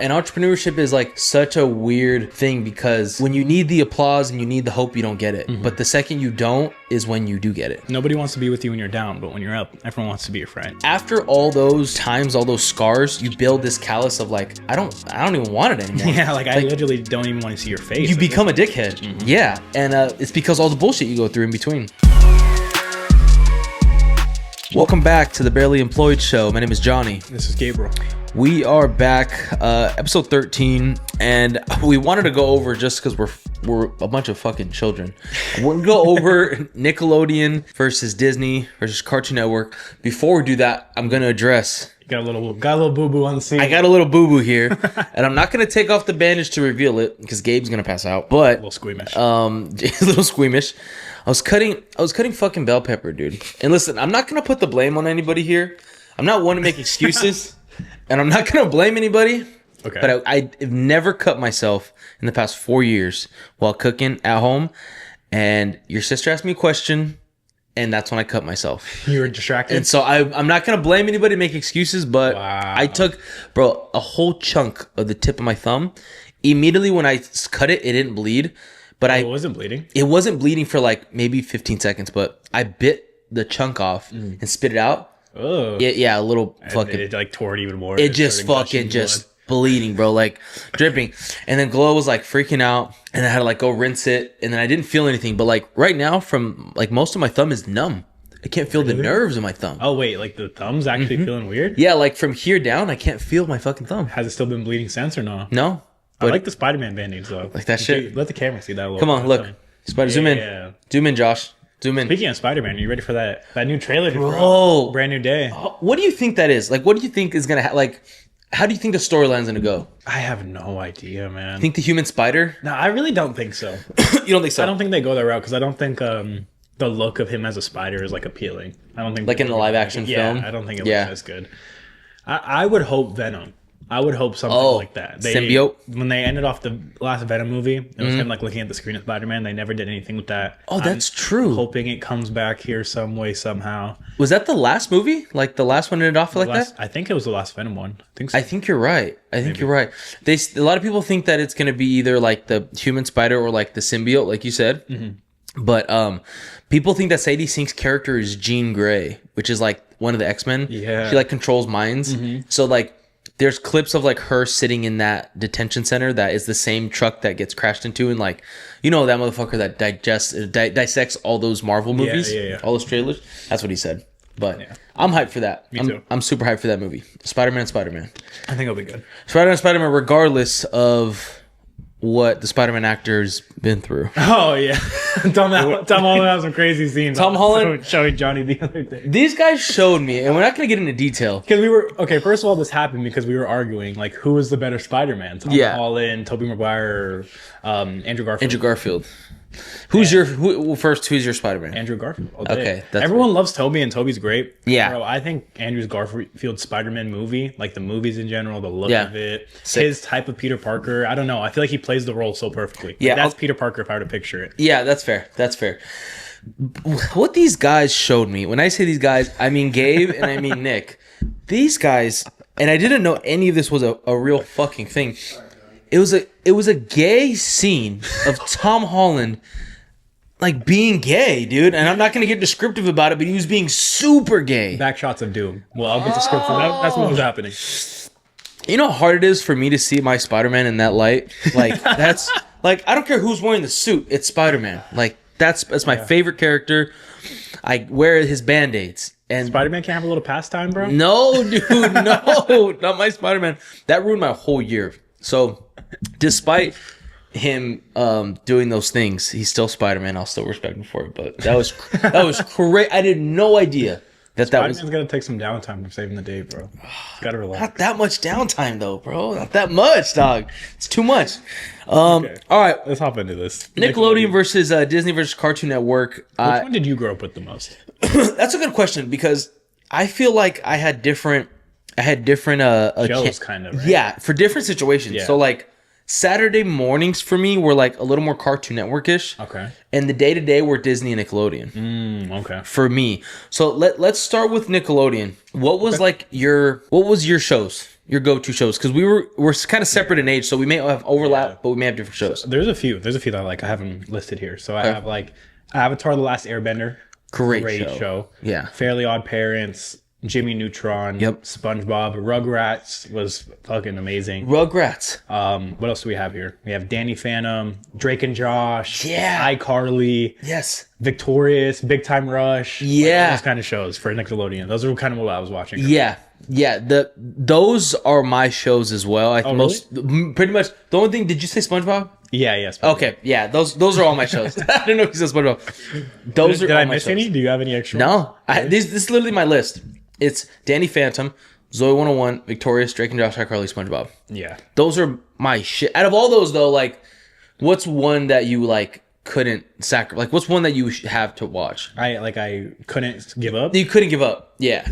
And entrepreneurship is like such a weird thing because when you need the applause and you need the hope, you don't get it. But the second you don't is when you do get it. Nobody wants to be with you when you're down, but when you're up, everyone wants to be your friend. After all those times, all those scars, you build this callus of like, I don't even want it anymore. Yeah, like I literally don't even want to see your face. You become a dickhead. Yeah. And it's because all the bullshit you go through in between. Welcome back to the Barely Employed Show. My name is Johnny. This is Gabriel. We are back, episode 13, and we wanted to go over, just because we're a bunch of fucking children, we're gonna go over Nickelodeon versus Disney versus Cartoon Network. Before we do that, I'm gonna address. You got a little boo boo on the scene. I got a little boo boo here, and I'm not gonna take off the bandage to reveal it because Gabe's gonna pass out. But a little squeamish. A little squeamish. I was cutting fucking bell pepper, dude. And listen, I'm not gonna put the blame on anybody here. I'm not one to make excuses. And I'm not going to blame anybody, Okay. But I've never cut myself in the past 4 years while cooking at home. And your sister asked me a question, and that's when I cut myself. You were distracted? And so I'm not going to blame anybody, make excuses, but Wow. I took, bro, a whole chunk of the tip of my thumb. Immediately when I cut it, it didn't bleed. But it wasn't bleeding? It wasn't bleeding for like maybe 15 seconds, but I bit the chunk off and spit it out. Oh. Yeah, a little fucking... It like tore it even more. It just fucking just bleeding, bro, like dripping. And then Glow was like freaking out, and I had to like go rinse it, and then I didn't feel anything. But like right now, from like most of my thumb is numb. I can't feel the nerves in my thumb. Oh wait, like the thumb's actually feeling weird? Yeah, like from here down, I can't feel my fucking thumb. Has it still been bleeding since or no? No, I like the Spider-Man band-aids though. Like that shit. Let the camera see that a little. Come on, bit. look. Spider, zoom in. Yeah. Zoom in, Josh. Zoom in. Speaking of Spider-Man, are you ready for that new trailer? Bro. Brand new day. What do you think that is? Like, what do you think is gonna like? How do you think the storyline's gonna go? I have no idea, man. Think the human spider? No, I really don't think so. You don't think so? I don't think they go that route because I don't think the look of him as a spider is like appealing. I don't think Like in the live action film? I don't think it looks as good. I would hope Venom. I would hope something like that. Symbiote? When they ended off the last Venom movie, it was him like looking at the screen of Spider-Man. They never did anything with that. Oh, that's true. Hoping it comes back here some way, somehow. Was that the last movie? Like the last one ended off like that? I think it was the last Venom one. I think so. I think you're right. You're right. A lot of people think that it's going to be either like the human spider or like the symbiote, like you said. Mm-hmm. But people think that Sadie Sink's character is Jean Grey, which is like one of the X-Men. Yeah. She like controls minds. Mm-hmm. So like there's clips of like her sitting in that detention center that is the same truck that gets crashed into, and like, you know, that motherfucker that dissects all those Marvel movies, all those trailers. That's what he said. But I'm hyped for that. Me too. I'm super hyped for that movie. Spider-Man. I think it'll be good. Spider-Man, regardless of what the Spider-Man actor's been through. Oh yeah, Tom Holland has some crazy scenes. Tom Holland showing Johnny the other day. These guys showed me, and we're not gonna get into detail because we were first of all, this happened because we were arguing like who was the better Spider-Man, Tom Holland, Tobey Maguire, Andrew Garfield. Who's your Spider-Man? Andrew Garfield. Okay, everyone loves Tobey, and Tobey's great. Yeah, bro, I think Andrew Garfield Spider-Man movie, like the movies in general, the look of it, his type of Peter Parker. I don't know. I feel like he plays the role so perfectly. Yeah, that's Peter Parker if I were to picture it. Yeah, that's fair. What these guys showed me, when I say these guys, I mean Gabe and I mean Nick. These guys, and I didn't know any of this was a real fucking thing. It was a gay scene of Tom Holland like being gay, dude. And I'm not gonna get descriptive about it, but he was being super gay. Back shots of Doom. Well, I'll get descriptive. That's what was happening. You know how hard it is for me to see my Spider-Man in that light? Like that's like I don't care who's wearing the suit, it's Spider-Man. Like that's my favorite character. I wear his band-aids. And Spider-Man can't have a little pastime, bro? No, dude, no, not my Spider-Man. That ruined my whole year. So, despite him doing those things, he's still Spider-Man. I'll still respect him for it. But that was great. I had no idea that Spider-Man's gonna take some downtime from saving the day, bro. Gotta relax. Not that much downtime though, bro. Not that much, dog. It's too much. Okay. All right, let's hop into this. Nickelodeon versus Disney versus Cartoon Network. Which one did you grow up with the most? That's a good question because I feel like I had different shows, kind of, right? Yeah, for different situations. Yeah. So like Saturday mornings for me were like a little more Cartoon Network-ish. Okay. And the day-to-day were Disney and Nickelodeon. Okay. For me. So let's start with Nickelodeon. What was your shows your go-to shows? Because we're kind of separate in age, so we may have overlap, but we may have different shows. There's a few that I like. I have them listed here. So I have like Avatar: The Last Airbender. Great show. Yeah. Fairly Odd Parents. Jimmy Neutron. Yep. SpongeBob. Rugrats was fucking amazing. Rugrats. What else do we have here? We have Danny Phantom, Drake and Josh. Yeah. iCarly. Yes. Victorious, Big Time Rush. Yeah. Like, those kind of shows for Nickelodeon. Those are kind of what I was watching. Yeah. Yeah. Those are my shows as well. Really? Pretty much. The only thing. Did you say SpongeBob? Yeah. Yes. Okay. Yeah. Those are all my shows. I didn't know if you said SpongeBob. Those Did are all I my miss shows. any? Do you have any extra? No. This is literally my list. It's Danny Phantom, Zoe 101, Victorious, Drake and Josh, iCarly, SpongeBob. Yeah. Those are my shit. Out of all those though, like, what's one that you like couldn't sacrifice? Like, what's one that you have to watch? I couldn't give up. You couldn't give up. Yeah.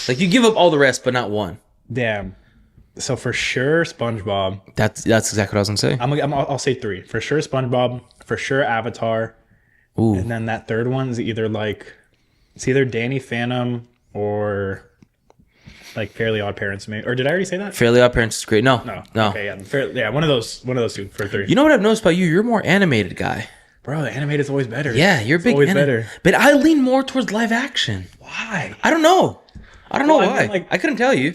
Like you give up all the rest, but not one. Damn. So for sure, SpongeBob. That's exactly what I was gonna say. I'll say 3 for sure. SpongeBob for sure. Avatar. Ooh. And then that third one's either Danny Phantom or like Fairly Odd Parents. Maybe. Or did I already say that? Fairly Odd Parents is great. No. Okay, yeah. One of those 2 for 3. You know what I've noticed about you? You're a more animated guy. Bro, the animated's always better. Yeah, you're big. Always better. But I lean more towards live action. Why? I don't know. I don't know Well, I why. mean, like- I couldn't tell you.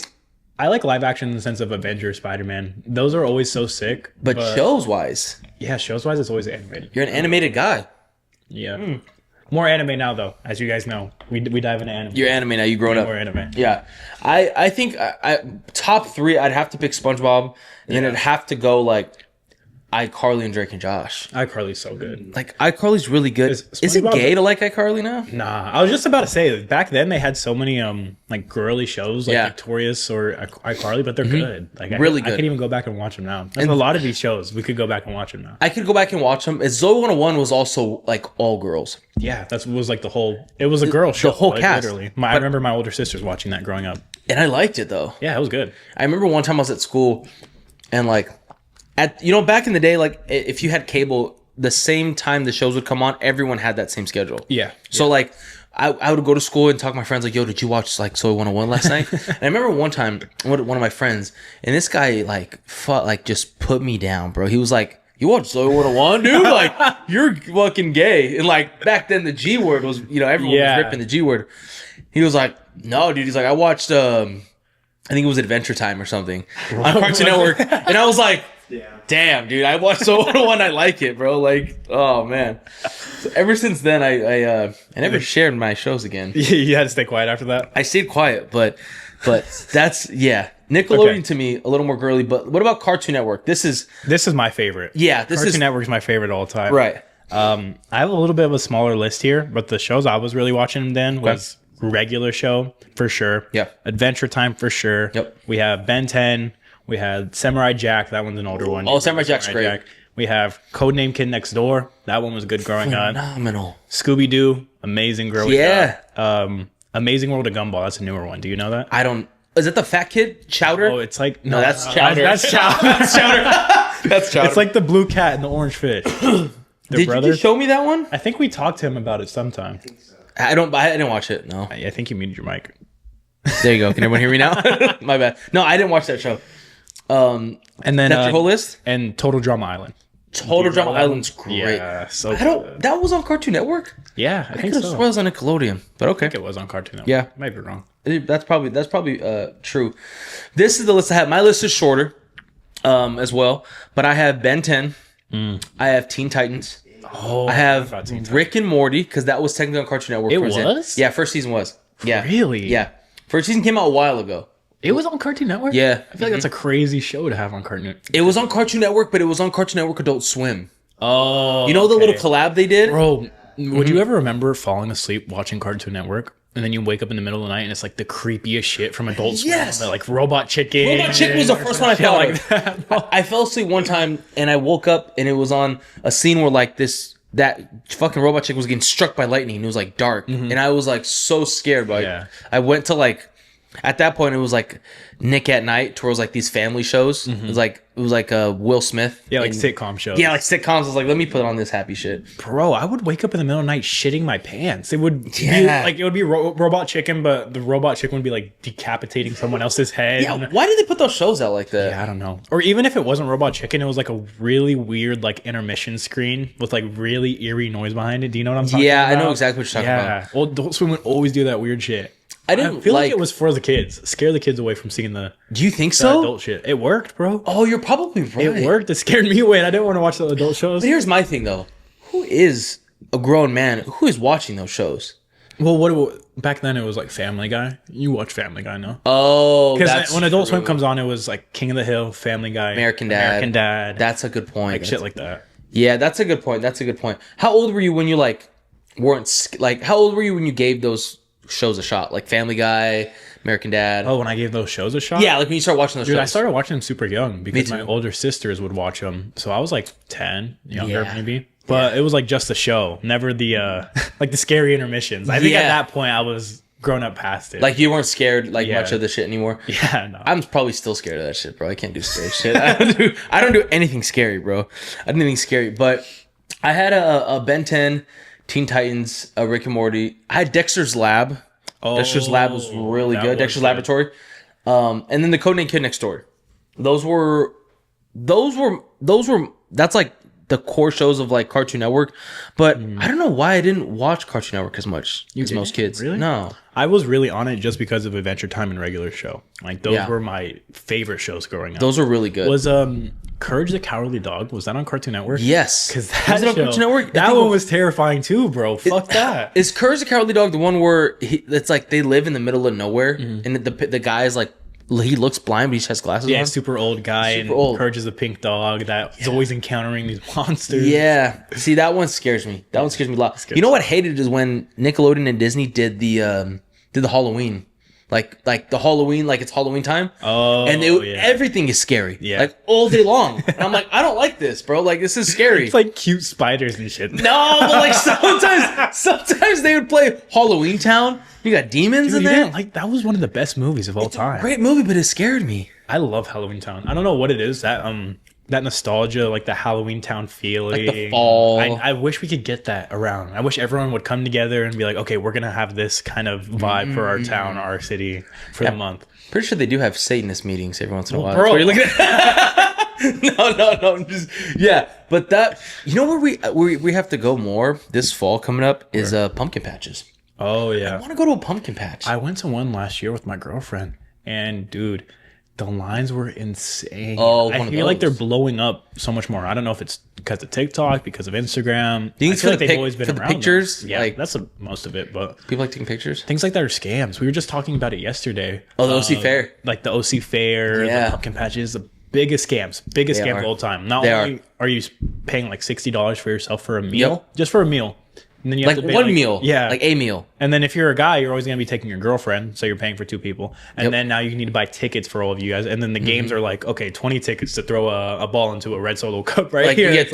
I like live action in the sense of Avengers, Spider-Man. Those are always so sick. But shows wise, Yeah, shows wise, it's always animated. you're an animated guy. Yeah. More anime now, though. As you guys know, we dive into anime. You're anime now. You grown up. More anime. Yeah, I think top 3. I'd have to pick SpongeBob, and then it'd have to go like iCarly and Drake and Josh. iCarly's so good. Like iCarly's really good. Is it SpongeBob- gay to like iCarly now? Nah, I was just about to say back then they had so many like girly shows like Yeah. Victorious or iCarly, but they're good. Like Really I good. could even go back and watch them now. There's a lot of these shows we could go back and watch them now. I could go back and watch them. Zoe 101 was also like all girls. Yeah, that was like the whole. It was a girl show. whole like, cast. Literally, I remember my older sisters watching that growing up. And I liked it though. Yeah, it was good. I remember one time I was at school and like back in the day, like if you had cable, the same time the shows would come on, everyone had that same schedule. Yeah. So like I would go to school and talk to my friends like, yo, did you watch like Zoe 101 last night? And I remember one time one of my friends, and this guy like just put me down, bro. He was like, you watch Zoe 101, dude? Like, you're fucking gay. And like back then the G word was, everyone was ripping the G word. He was like, no, dude. He's like, I watched I think it was Adventure Time or something on Cartoon Network. And I was like, damn, dude, I watched Zoe 101. I like it, bro. Like, oh man. So ever since then, I never shared my shows again. You had to stay quiet after that. I stayed quiet, but that's Nickelodeon to me a little more girly. But what about Cartoon Network? This is my favorite. Yeah, Cartoon Network's my favorite all time. right. I have a little bit of a smaller list here, but the shows I was really watching then was Regular Show for sure. Yeah. Adventure Time for sure. Yep. We have Ben 10. We had Samurai Jack. That one's an older one. Oh, Samurai Jack's great. We have Codename Kid Next Door. That one was good growing up. Phenomenal. Scooby Doo, amazing growing Yeah. up. Amazing World of Gumball. That's a newer one. Do you know that? I don't. Is it the fat kid Chowder? Oh, it's like no, that's Chowder. That's Chowder. That's Chowder. That's Chowder. It's like the blue cat and the orange fish. Did you just show me that one? I think we talked to him about it sometime. I didn't watch it. No. I think you muted your mic. There you go. Can everyone hear me now? My bad. No, I didn't watch that show. And then That's your whole list? And Total Drama Island. Total Drama Island's great. Yeah, so That was on Cartoon Network? yeah, I think It so. was on Nickelodeon, but okay. I think it was on Cartoon Network. Yeah. might be wrong. That's probably true. This is the list I have. My list is shorter, as well, but I have Ben 10. I have Teen Titans. Oh, I have about Teen Titans. Rick and Morty because that was technically on Cartoon Network. It towards the end. was? Yeah, first season was. Yeah. Really? Yeah. First season came out a while ago. It was on Cartoon Network. Yeah. I feel like that's a crazy show to have on Cartoon Network. It was on Cartoon Network, but it was on Cartoon Network Adult Swim. Oh, You know the little collab they did? bro. Would you ever remember falling asleep watching Cartoon Network? And then you wake up in the middle of the night and it's like the creepiest shit from Adult Swim. Yes. Like Robot Chicken. Robot Chicken was the first one I Shit thought like of. that. I fell asleep one time and I woke up and it was on a scene where like that fucking Robot Chicken was getting struck by lightning and it was like dark. And I was like so scared, but Yeah. I went to like At that point, it was like Nick at Night towards like these family shows. It was like Will Smith. Yeah, like sitcom shows. Yeah, like sitcoms. I was like, let me put on this happy shit. Bro, I would wake up in the middle of the night shitting my pants. It would be like it would be Robot Chicken, but the Robot Chicken would be like decapitating someone else's head. Yeah, why did they put those shows out like that? Yeah, I don't know. Or even if it wasn't Robot Chicken, it was like a really weird like intermission screen with like really eerie noise behind it. Do you know what I'm talking about? Yeah, I know exactly what you're talking about. Well, Adult Swim would always do that weird shit. I didn't feel like it was for the kids. Scare the kids away from seeing the Do you think so? adult shit. It worked, bro. Oh, you're probably right. It worked. It scared me away and I didn't want to watch the adult shows. But here's my thing though. Who is a grown man who is watching those shows? Well, back then it was like Family Guy. You watch Family Guy, no? Oh, because when Adult Swim comes on, it was like King of the Hill, Family Guy, American Dad. That's a good point. Like shit like that. Yeah, that's a good point. That's a good point. How old were you when you like weren't like? How old were you when you gave those shows a shot? Like Family Guy, American Dad. Oh, when I gave those shows a shot? Yeah, like when you start watching those shows. I started watching them super young because my older sisters would watch them. So I was like 10, younger maybe. But it was like just the show, never the like the scary intermissions. I think at that point I was grown up past it. Like you weren't scared like much of the shit anymore. Yeah, no. I'm probably still scared of that shit, bro. I can't do scary shit. I don't do anything scary, bro. I don't do anything scary. But I had a Ben 10, Teen Titans, Rick and Morty. I had Dexter's Lab. Dexter's Lab was really good. Dexter's Laboratory. And then the Codename Kid Next Door. Those were that's like the core shows of like Cartoon Network. But I don't know why I didn't watch Cartoon Network as much as most kids. Really? No. I was really on it just because of Adventure Time and Regular Show. Like those were my favorite shows growing up. Those were really good. Was Courage the Cowardly Dog, was that on Cartoon Network? Yes. Because that show, on Cartoon Network? That one was terrifying too, bro. Fuck that. Is Courage the Cowardly Dog the one where it's like they live in the middle of nowhere and the guy is like he looks blind but he has glasses on? Yeah, super old guy Courage is a pink dog that is always encountering these monsters. Yeah. See, that one scares me. That one scares me a lot. You know what I hated is when Nickelodeon and Disney did the Halloween. Like the Halloween, like it's Halloween time. Oh, and everything is scary. Yeah. Like all day long. And I'm like, I don't like this, bro. Like this is scary. It's like cute spiders and shit. No, but like sometimes they would play Halloween Town. You got demons in there. Like that was one of the best movies of all time. Great movie, but it scared me. I love Halloween Town. I don't know what it is that nostalgia, like the Halloween Town feeling, like the fall. I wish we could get that around. I wish everyone would come together and be like, okay, we're gonna have this kind of vibe for our town, our city for the month. Pretty sure they do have Satanist meetings every once in a while. Bro, you're looking at no, but that where we have to go more this fall coming up is pumpkin patches. Oh yeah, I want to go to a pumpkin patch. I went to one last year with my girlfriend, and dude, the lines were insane. Oh, I feel like they're blowing up so much more. I don't know if it's because of TikTok, because of Instagram. Do you think I feel like they've always been for the around pictures? Yeah, like that's most of it. But people like taking pictures. Things like that are scams. We were just talking about it yesterday. Oh, the OC Fair, like the OC Fair, the pumpkin patches, the biggest scams of all time. Not only are you paying like $60 for yourself for a meal, just for a meal. And then you have like to pay one meal. Yeah. Like a meal. And then if you're a guy, you're always going to be taking your girlfriend. So you're paying for two people. And then now you need to buy tickets for all of you guys. And then the games are like, okay, 20 tickets to throw a ball into a red Solo cup right here. You get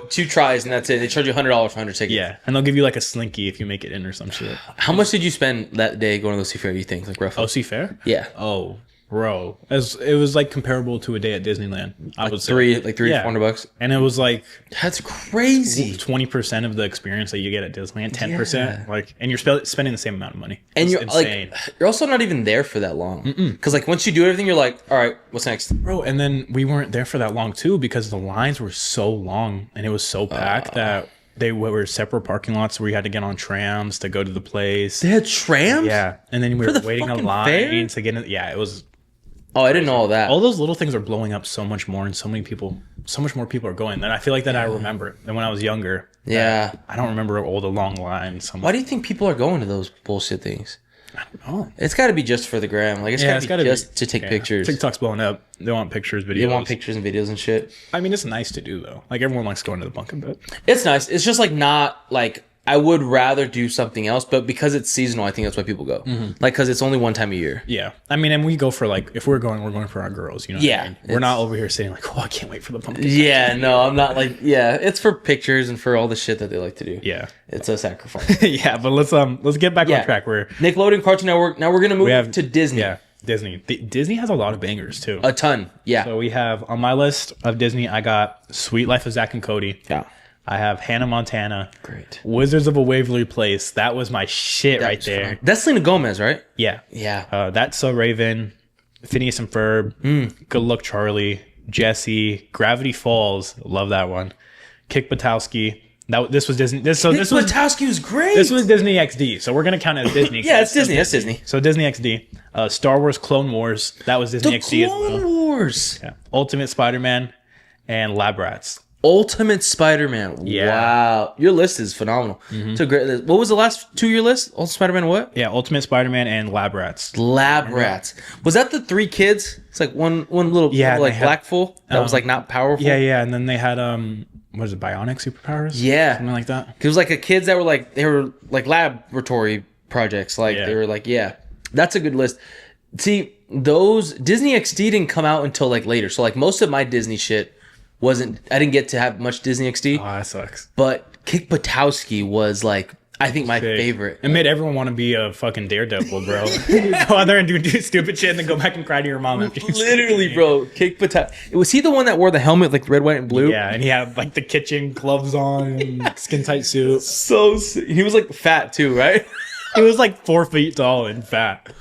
two tries and that's it. They charge you $100 for 100 tickets. Yeah. And they'll give you like a slinky if you make it in or some shit. How much did you spend that day going to the OC Fair, you think? Like roughly? OC Fair? Yeah. Oh, bro. It was like comparable to a day at Disneyland. I would say. $300 to $400. And it was like that's crazy. 20% of the experience that you get at Disneyland, 10%. Like, and you're spending the same amount of money. And it's you're insane. Like, you're also not even there for that long. Because like once you do everything, you're like, all right, what's next, bro? And then we weren't there for that long too because the lines were so long and it was so packed that. They were separate parking lots where you had to get on trams to go to the place. They had trams? Yeah. And then we were waiting in line to get in. Yeah, it was. Oh, I didn't know all that. All those little things are blowing up so much more and so much more people are going. And I feel like that I remember it than when I was younger. Yeah. I don't remember all the long lines. Why do you think people are going to those bullshit things? I don't know. It's got to be just for the gram. Like, it's got to be just to take pictures. TikTok's blowing up. They want pictures, videos. They want pictures and videos and shit. I mean, it's nice to do, though. Like, everyone likes going to the pumpkin bit. It's nice. It's just, like, not, like... I would rather do something else, but because it's seasonal, I think that's why people go. Like, because it's only one time a year. Yeah. I mean, and we go for, like, if we're going for our girls, you know? Yeah. I mean? We're not over here saying, like, oh, I can't wait for the pumpkin. Yeah, no, I'm not like, it's for pictures and for all the shit that they like to do. Yeah. It's a sacrifice. Yeah, but let's get back on track. We're Nickelodeon, Cartoon Network. Now we're going to move to Disney. Yeah. Disney. Disney has a lot of bangers too. A ton. Yeah. So we have on my list of Disney, I got Sweet Life of Zack and Cody. Yeah. I have Hannah Montana. Great. Wizards of a Waverly Place. That was my shit right there. Fun. That's Selena Gomez, right? Yeah. Yeah. That's So Raven, Phineas and Ferb, Good Luck Charlie, Jesse, Gravity Falls. Love that one. Kick Buttowski. This was Disney. This was Buttowski was great. This was Disney XD, so we're gonna count it as Disney. Yeah, it's Disney. That's Disney. So Disney XD. Star Wars Clone Wars. That was Disney XD Clone as well. Wars. Yeah. Ultimate Spider-Man and Lab Rats. Ultimate Spider-Man. Yeah. Wow. Your list is phenomenal. It's a great list. What was the last 2-year list? Ultimate Spider-Man what? Yeah, Ultimate Spider-Man and Lab Rats. Lab Rats. Was that the 3 kids? It's like one little like black fool that was like not powerful. Yeah, and then they had what is it, bionic superpowers? Yeah. Something like that. It was like kids that were like laboratory projects. Like they were like, yeah. That's a good list. See, those Disney XD didn't come out until like later. So like most of my Disney shit I didn't get to have much Disney XD. Oh, that sucks. But Kick Buttowski was like, I think my favorite. It made everyone want to be a fucking daredevil, bro. Go out there and do stupid shit and then go back and cry to your mom after you Literally, bro. Kick Buttowski. Was he the one that wore the helmet like red, white, and blue? Yeah, and he had like the kitchen gloves on and skin tight suit. He was like fat too, right? He was like 4 feet tall and fat.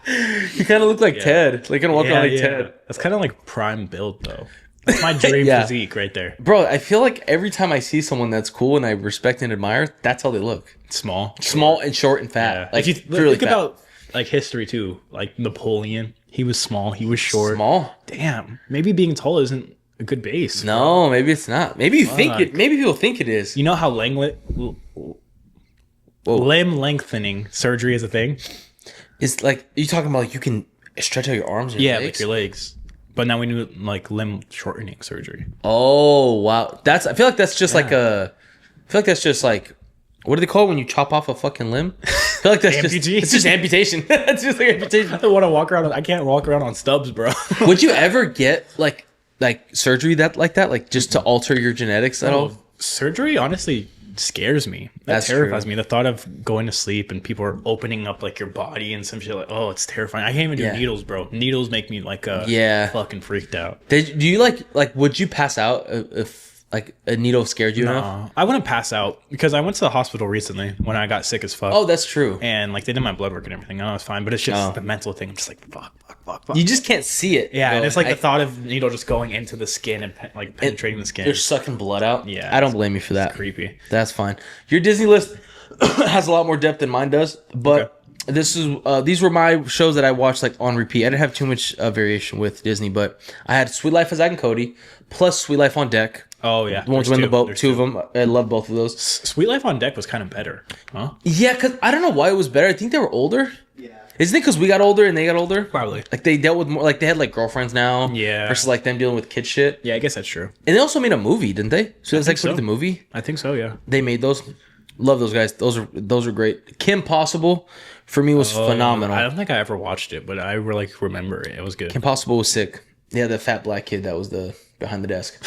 He kind of looked like Ted. Like kind of walking around like Ted. That's kind of like prime build though. That's my dream physique right there. Bro, I feel like every time I see someone that's cool and I respect and admire, that's how they look. Small and short and fat. Yeah. Like if you really think about like history too, like Napoleon, he was small, he was short. Small. Damn, maybe being tall isn't a good base. No, maybe it's not. Maybe you think it. Maybe people think it is. You know how limb lengthening surgery is a thing? It's like you talking about like you can stretch out your arms. And your legs? Like your legs. But now we do like limb shortening surgery. Oh wow, I feel like that's just like what do they call it when you chop off a fucking limb? I feel like that's it's just amputation. It's just like amputation. I don't want to walk around. I can't walk around on stubs, bro. Would you ever get like surgery like just to alter your genetics at all? Surgery, honestly, scares me. That terrifies me. The thought of going to sleep and people are opening up like your body and some shit like, oh, it's terrifying. I can't even do needles, bro. Needles make me like fucking freaked out. Do you like would you pass out if like a needle scared you enough? I wouldn't pass out because I went to the hospital recently when I got sick as fuck. Oh, that's true. And like they did my blood work and everything. I was fine, but it's just the mental thing. I'm just like fuck. You just can't see it. Yeah, and it's like the thought of needle just going into the skin and like penetrating the skin. They're sucking blood out. Yeah, I don't blame you for that. It's creepy. That's fine. Your Disney list has a lot more depth than mine does, but these were my shows that I watched like on repeat. I didn't have too much variation with Disney, but I had Sweet Life of Zack and Cody plus Sweet Life on Deck. Oh yeah, the ones in the boat. There's two of them. I love both of those. Sweet Life on Deck was kind of better, huh? Yeah, because I don't know why it was better. I think they were older. Yeah. Isn't it because we got older and they got older? Probably. Like they dealt with more. Like they had like girlfriends now. Yeah. Versus like them dealing with kid shit. Yeah, I guess that's true. And they also made a movie, didn't they? So it was like the movie. I think so. Yeah. They made those. Love those guys. Those are great. Kim Possible for me was phenomenal. I don't think I ever watched it, but I really remember it. It was good. Kim Possible was sick. Yeah, the fat black kid that was the behind the desk.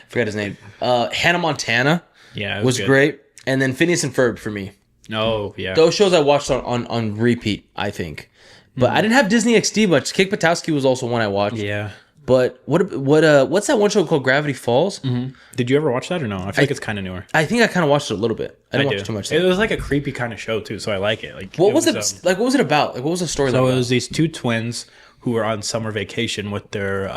Forgot his name. Hannah Montana. Yeah, was great. And then Phineas and Ferb for me. Oh yeah. Those shows I watched on repeat. I think, but I didn't have Disney XD much. Kick Buttowski was also one I watched. Yeah. But what's that one show called Gravity Falls? Mm-hmm. Did you ever watch that or no? I feel like it's kind of newer. I think I kind of watched it a little bit. I didn't watch too much. It was like a creepy kind of show too, so I like it. Like what was it like? What was it about? Like what was the story? So it was these two twins who were on summer vacation with their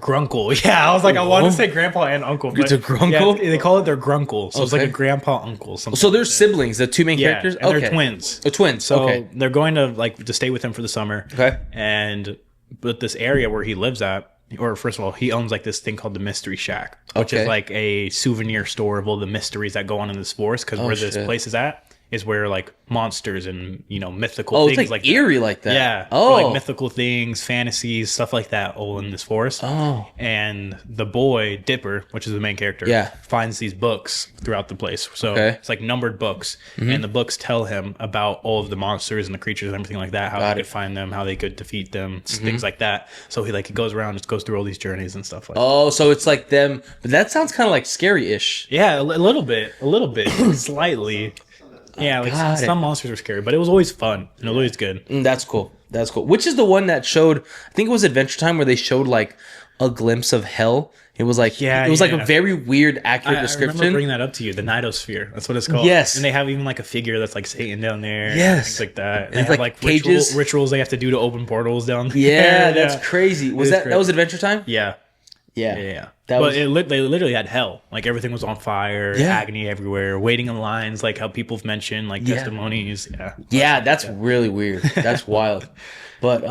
grunkle. Yeah, I was like, I want to say grandpa and uncle. But it's a grunkle? Yeah, they call it their grunkle. So it's like a grandpa uncle. So they're siblings, the two main characters? And they're twins. They're twins. So they're going to stay with him for the summer. Okay. But this area where he lives at, or first of all, he owns like this thing called the Mystery Shack, which is like a souvenir store of all the mysteries that go on in this forest. Because where this place is at is where like monsters and mythical things it's like eerie like that. Yeah. Like mythical things, fantasies, stuff like that, all in this forest. Oh. And the boy Dipper, which is the main character, finds these books throughout the place. So it's like numbered books, and the books tell him about all of the monsters and the creatures and everything like that, how he could find them, how they could defeat them, things like that. So he goes around, just goes through all these journeys and stuff like that. Oh, so it's like them, but that sounds kind of like scary-ish. Yeah, a little bit, slightly. Yeah, like some monsters were scary, but it was always fun and it was always good. That's cool. That's cool. Which is the one that showed? I think it was Adventure Time where they showed like a glimpse of hell. It was like it was like a very weird, accurate description. I remember bringing that up to you. The Nidosphere. That's what it's called. Yes, and they have even like a figure that's like Satan down there. Yes, things like that. And they have like rituals they have to do to open portals down there. Yeah, that's crazy. Was that was Adventure Time? Yeah. Yeah. They literally had hell. Like everything was on fire, agony everywhere, waiting in lines, like how people have mentioned, like testimonies. Yeah, that's really weird. That's wild. But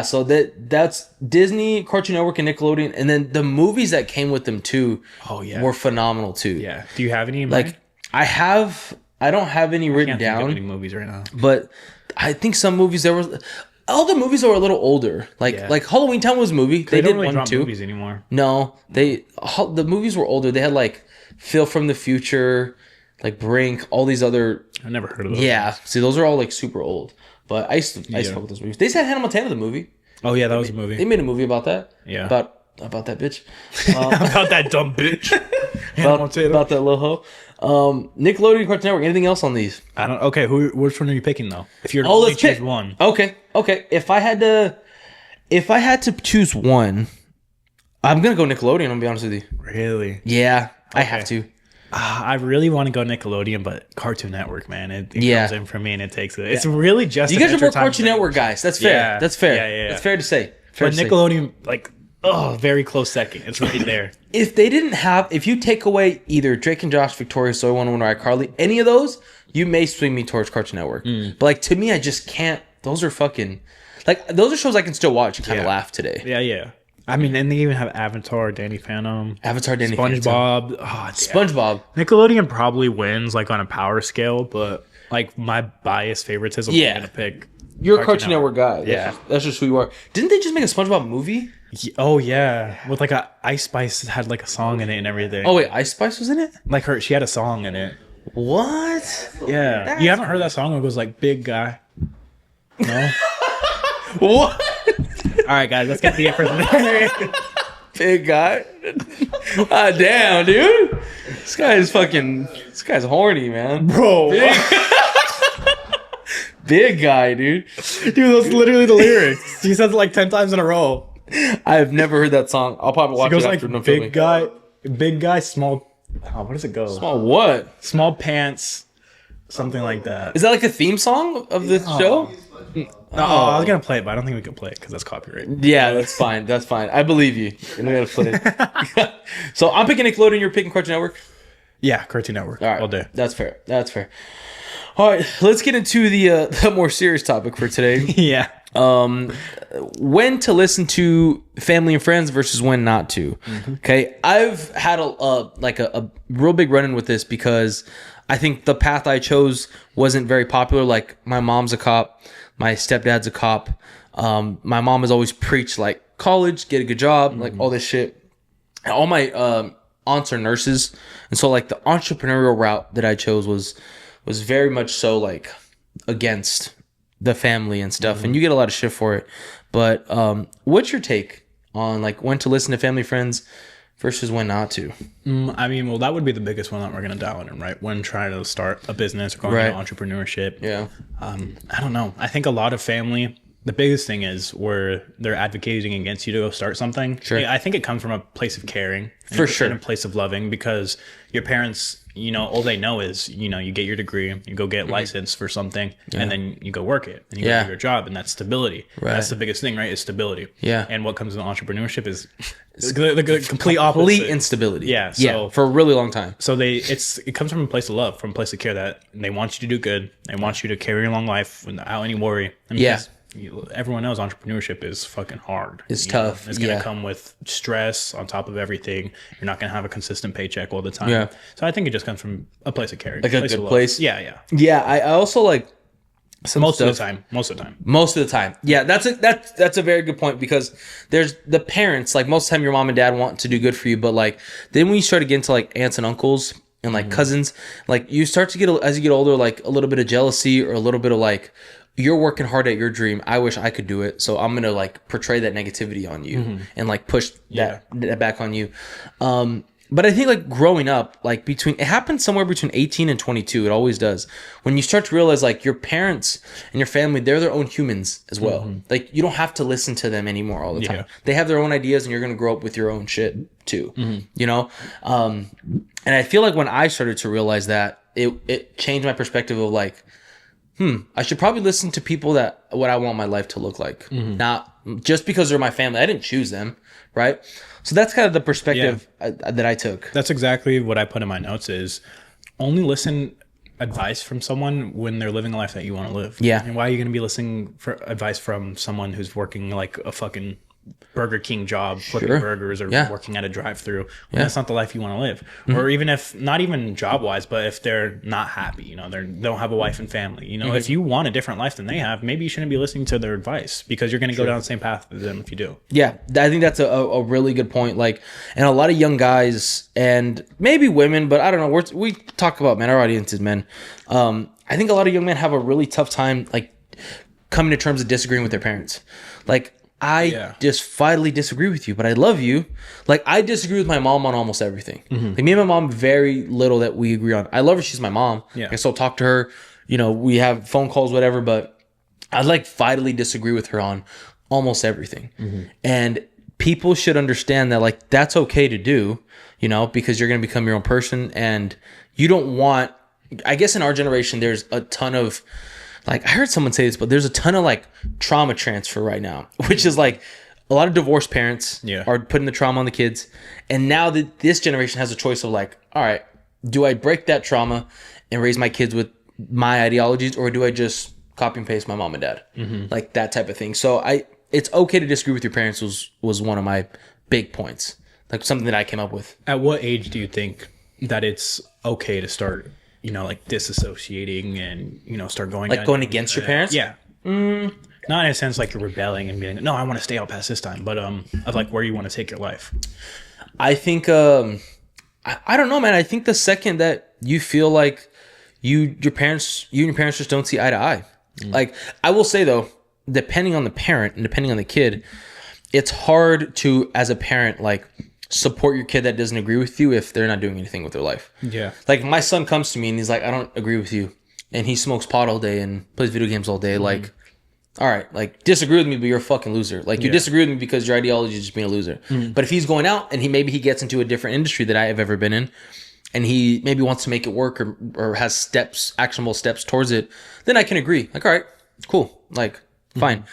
so that's Disney, Cartoon Network, and Nickelodeon, and then the movies that came with them too. were phenomenal too. Yeah. Do you have any in mind? I don't have any written down. Think of any movies right now. But I think some movies all the movies are a little older. Like Halloween Town was a movie. They don't really drop movies anymore. No, the movies were older. They had like Phil from the Future, like Brink, all these other. I never heard of those. Yeah, see, those are all like super old. But I used to fuck with those movies. They said Hannah Montana the movie. Oh yeah, that was a movie. They made a movie about that. Yeah. About that bitch. About that dumb bitch. about that little hoe. Nickelodeon, Cartoon Network. Anything else on these? I don't. Okay, which one are you picking though? If you're only choose one. Okay. If I had to choose one, I'm gonna go Nickelodeon. I'm gonna be honest with you. Really? Yeah, I have to. I really want to go Nickelodeon, but Cartoon Network, man, it comes in for me and it takes it. It's really just you guys are more Cartoon Network guys. That's fair. Yeah. That's fair. Yeah. That's fair to say. But Nickelodeon, very close second. It's right there. If you take away either Drake and Josh, Victoria, Soy 101, or iCarly, any of those, you may swing me towards Cartoon Network. But like to me, I just can't. Those are fucking those are shows I can still watch and kind of laugh today. Yeah. I mean, and they even have Avatar, Danny Phantom, SpongeBob. SpongeBob. Nickelodeon probably wins like on a power scale, but like my biased favoritism, I'm gonna pick. You're a Cartoon Network guy. That's just who you are. Didn't they just make a SpongeBob movie? Oh yeah, with like Ice Spice had like a song in it and everything. Oh wait, Ice Spice was in it? Like she had a song in it. What? Yeah, you haven't heard that song? It goes like Big Guy. No. What? All right, guys, let's get the effort there. Big Guy. Damn, dude. This guy's horny, man. Bro. Big Guy, dude. Dude, that's literally the lyrics. He says it like 10 times in a row. I've never heard that song. I'll probably watch it after like big guy, small. Oh, what does it go? Small what? Small pants. Something like that. Is that like a theme song of the show? I was gonna play it, but I don't think we can play it because that's copyright. Yeah, that's fine. That's fine. I believe you. You're not gonna play it. So I'm picking Nickelodeon. You're picking Cartoon Network. Yeah, Cartoon Network. All right, all day. That's fair. All right, let's get into the more serious topic for today. Yeah. When to listen to family and friends versus when not to. Mm-hmm. Okay, I've had a real big run-in with this because I think the path I chose wasn't very popular. Like my mom's a cop, my stepdad's a cop. My mom has always preached like college, get a good job, like all this shit. And all my aunts are nurses, and so like the entrepreneurial route that I chose was very much so like against the family and stuff, and you get a lot of shit for it. But what's your take on like when to listen to family friends versus when not to? I mean, well, that would be the biggest one that we're gonna dial in, right? When trying to start a business or going into entrepreneurship. Yeah. I don't know. I think a lot of family, the biggest thing is where they're advocating against you to go start something. Sure. I think it comes from a place of caring. For sure. And a place of loving, because your parents, all they know is, you get your degree, you go get licensed for something, and then you go work it, and you go do your job, and that's stability. Right. That's the biggest thing, right? Is stability. Yeah. And what comes in entrepreneurship is the complete opposite. Complete instability. Yeah. So, for a really long time. So it comes from a place of love, from a place of care, that they want you to do good. They want you to carry a long life without any worry. Everyone knows entrepreneurship is fucking hard. It's tough. It's going to come with stress on top of everything. You're not going to have a consistent paycheck all the time. Yeah. So I think it just comes from a place of caring. Like a good place. Yeah. Yeah. I also like most of the time. Yeah. That's a very good point, because there's the parents, like most of the time your mom and dad want to do good for you. But like, then when you start to get into like aunts and uncles and like cousins, like you start to get, as you get older, like a little bit of jealousy or a little bit of like, you're working hard at your dream. I wish I could do it. So I'm going to like portray that negativity on you and like push that back on you. But I think like growing up, like it happens somewhere between 18 and 22. It always does. When you start to realize like your parents and your family, they're their own humans as well. Like you don't have to listen to them anymore all the time. They have their own ideas, and you're going to grow up with your own shit too, you know? And I feel like when I started to realize that, it changed my perspective of like, I should probably listen to people that what I want my life to look like. Not just because they're my family. I didn't choose them, right? So that's kind of the perspective that I took. That's exactly what I put in my notes is only listen advice from someone when they're living a life that you want to live. Yeah. And why are you going to be listening for advice from someone who's working like a fucking Burger King job, flipping burgers or working at a drive-through? That's not the life you want to live. Or even if not even job-wise, but if they're not happy, you know, they don't have a wife and family, you know, if you want a different life than they have, maybe you shouldn't be listening to their advice because you're going to go down the same path as them if you do. Yeah, I think that's a really good point. Like, and a lot of young guys and maybe women, but I don't know. We talk about men. Our audience is men. I think a lot of young men have a really tough time like coming to terms of disagreeing with their parents. Like, I just vitally disagree with you, but I love you. Like, I disagree with my mom on almost everything. Like, me and my mom, very little that we agree on. I love her. She's my mom. Yeah. I still talk to her. You know, we have phone calls, whatever, but I like vitally disagree with her on almost everything. And people should understand that, like, that's okay to do, you know, because you're going to become your own person. And you don't want, I guess in our generation, there's a ton of, like, I heard someone say this, but there's a ton of like trauma transfer right now, which is like a lot of divorced parents are putting the trauma on the kids. And now that this generation has a choice of like, all right, do I break that trauma and raise my kids with my ideologies, or do I just copy and paste my mom and dad? Like that type of thing. So it's okay to disagree with your parents was one of my big points, like something that I came up with. At what age do you think that it's okay to start, you know, like disassociating and, you know, start going like going against your parents? Yeah. Not in a sense like you're rebelling and being, no, I want to stay out past this time, but of like where you want to take your life. I think I don't know, man. I think the second that you feel like you and your parents just don't see eye to eye. Like, I will say though, depending on the parent and depending on the kid, it's hard to, as a parent, like, support your kid that doesn't agree with you if they're not doing anything with their life. Yeah. Like, my son comes to me and he's like, I don't agree with you. And he smokes pot all day and plays video games all day. Like, all right, like, disagree with me, but you're a fucking loser. Like, you disagree with me because your ideology is just being a loser. But if he's going out and maybe he gets into a different industry that I have ever been in, and he maybe wants to make it work or has actionable steps towards it, then I can agree. Like, all right, cool. Like, fine.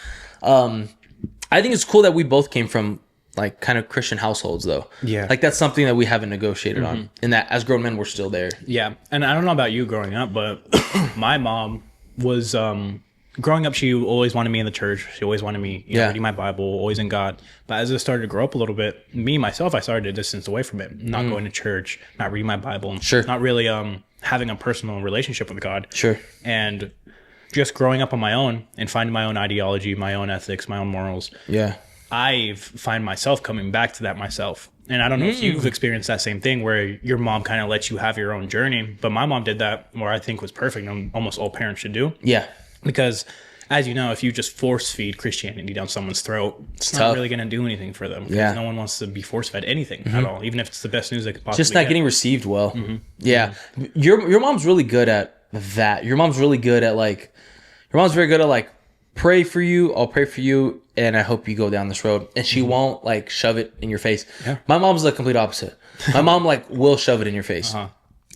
I think it's cool that we both came from like kind of Christian households though. Yeah. Like, that's something that we haven't negotiated on, and that as grown men, we're still there. Yeah. And I don't know about you growing up, but my mom was, growing up, she always wanted me in the church. She always wanted me, you know, reading my Bible, always in God. But as I started to grow up a little bit, myself, I started to distance away from it. Not going to church, not reading my Bible. And not really having a personal relationship with God. And just growing up on my own and finding my own ideology, my own ethics, my own morals. Yeah. I find myself coming back to that myself. And I don't know if you've experienced that same thing where your mom kind of lets you have your own journey. But my mom did that where I think was perfect and almost all parents should do. Yeah. Because, as you know, if you just force feed Christianity down someone's throat, it's not really going to do anything for them. Yeah. No one wants to be force fed anything at all, even if it's the best news they could possibly just not getting received well. Yeah. Your mom's really good at that. Your mom's really good at like, your mom's very good at like, pray for you, I'll pray for you, and I hope you go down this road. And she won't like shove it in your face. Yeah. My mom's the complete opposite. My mom like will shove it in your face.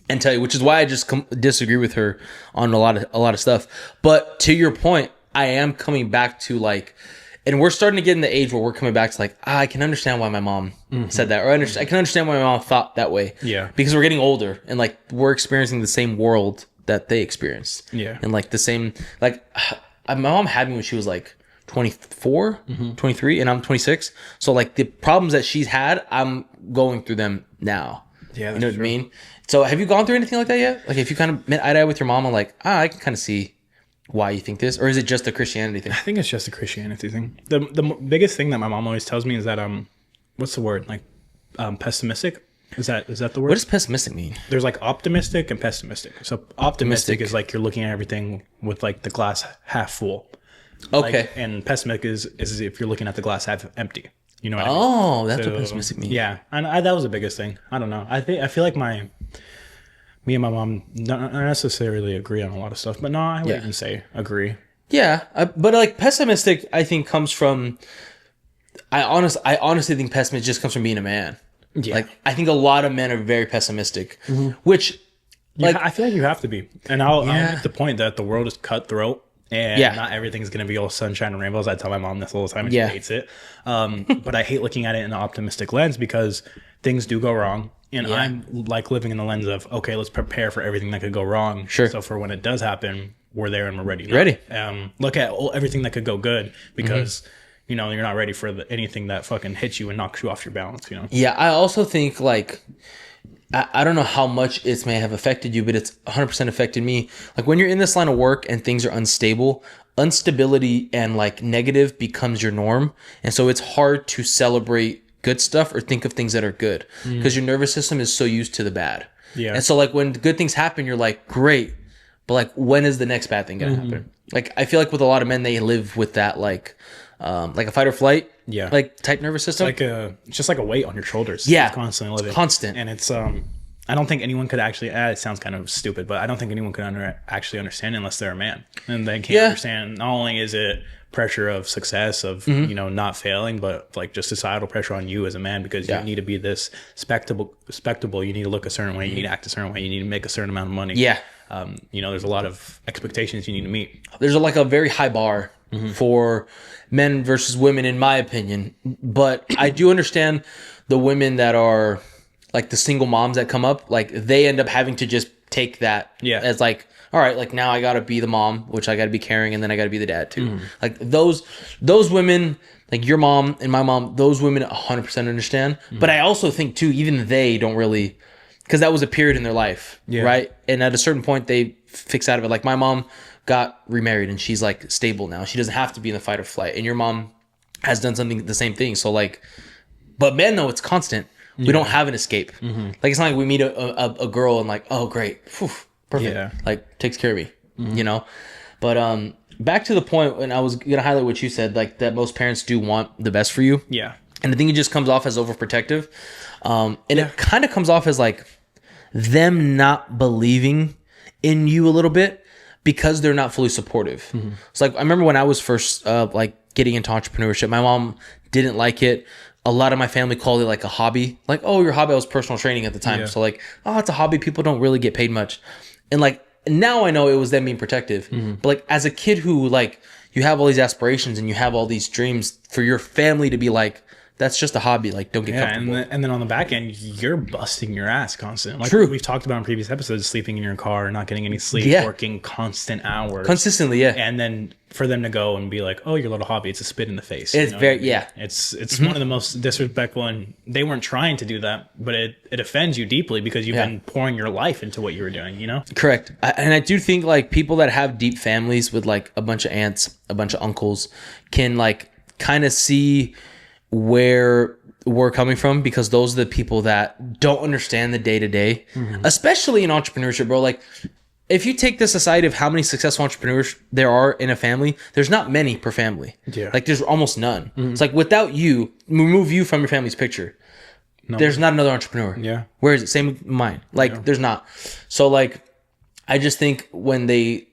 And tell you, which is why I just disagree with her on a lot of stuff. But to your point, I am coming back to like, and we're starting to get in the age where we're coming back to like, I can understand why my mom said that, or I can understand why my mom thought that way. Yeah, because we're getting older and like we're experiencing the same world that they experienced. Yeah, and like the same, like my mom had me when she was like 24, 23, and I'm 26. So like the problems that she's had, I'm going through them now. Yeah, you know what I mean? So have you gone through anything like that yet? Like, if you kind of met eye to eye with your mom and like, I can kind of see why you think this, or is it just a Christianity thing? I think it's just a Christianity thing. The biggest thing that my mom always tells me is that what's the word? Like, pessimistic. Is that the word? What does pessimistic mean? There's like optimistic and pessimistic. So optimistic is like you're looking at everything with like the glass half full. Okay. Like, and pessimistic is if you're looking at the glass half empty. You know what I mean? Oh, that's what pessimistic means. Yeah, and that was the biggest thing. I don't know. I feel like me and my mom don't necessarily agree on a lot of stuff, but no, I would even say agree. Yeah, but like pessimistic, I think comes from. I honestly think pessimism just comes from being a man. Yeah. Like I think a lot of men are very pessimistic, which like I feel like you have to be. And I'll make the point that the world is cutthroat and not everything's going to be all sunshine and rainbows. I tell my mom this all the time and she hates it. But I hate looking at it in an optimistic lens because things do go wrong. And I'm like living in the lens of, okay, let's prepare for everything that could go wrong. Sure. So for when it does happen, we're there and we're ready. Ready. Look at everything that could go good because, you know, you're not ready for anything that fucking hits you and knocks you off your balance, you know? Yeah, I also think like, I don't know how much it may have affected you, but it's 100% affected me. Like when you're in this line of work and things are unstable, instability and like negative becomes your norm. And so it's hard to celebrate good stuff or think of things that are good because your nervous system is so used to the bad. Yeah. And so like when good things happen, you're like, great. But like, when is the next bad thing going to happen? Like, I feel like with a lot of men, they live with that, like a fight or flight, like type nervous system. It's just like a weight on your shoulders. Yeah. It's constantly living. It's constant. And it's, I don't think anyone could actually, it sounds kind of stupid, but I don't think anyone could actually understand unless they're a man. And they can't understand, not only is it pressure of success, of, you know, not failing, but like just societal pressure on you as a man because you need to be this spectacle. You need to look a certain way. You need to act a certain way. You need to make a certain amount of money. Yeah. You know, there's a lot of expectations you need to meet. There's like a very high bar for men versus women, in my opinion. But I do understand the women that are like the single moms that come up, like they end up having to just take that as like, all right, like now I got to be the mom, which I got to be caring, and then I got to be the dad too. Like those women, like your mom and my mom, those women 100% understand. But I also think too, even they don't really, because that was a period in their life, right? And at a certain point, they fix out of it. Like my mom got remarried and she's like stable now. She doesn't have to be in the fight or flight. And your mom has done the same thing. So like, but men though, it's constant. We don't have an escape. Like it's not like we meet a girl and like, oh great, whew, perfect, like takes care of me, you know. But back to the point when I was gonna highlight what you said, like that most parents do want the best for you. Yeah. And I think it just comes off as overprotective, and it kind of comes off as like them not believing in you a little bit because they're not fully supportive. It's like I remember when I was first like getting into entrepreneurship, my mom didn't like it. A lot of my family called it like a hobby. Like, oh, your hobby. I was personal training at the time. So like, oh, it's a hobby. People don't really get paid much. And like, now I know it was them being protective. But like, as a kid who like, you have all these aspirations and you have all these dreams for your family to be like, that's just a hobby. Like, don't get comfortable. And then on the back end, you're busting your ass constantly. Like True. We've talked about in previous episodes, sleeping in your car, not getting any sleep, working constant hours. Consistently, And then for them to go and be like, oh, your little hobby, it's a spit in the face. It's very, It's one of the most disrespectful, and they weren't trying to do that, but it offends you deeply because you've been pouring your life into what you were doing, you know? Correct. And I do think like people that have deep families with like a bunch of aunts, a bunch of uncles can like kind of see where we're coming from, because those are the people that don't understand the day-to-day, especially in entrepreneurship, bro. Like if you take the society of how many successful entrepreneurs there are in a family, there's not many per family. Like there's almost none. It's like without you, remove you from your family's picture, there's not another entrepreneur. Where is it? Same with mine. Like there's not. So like I just think when they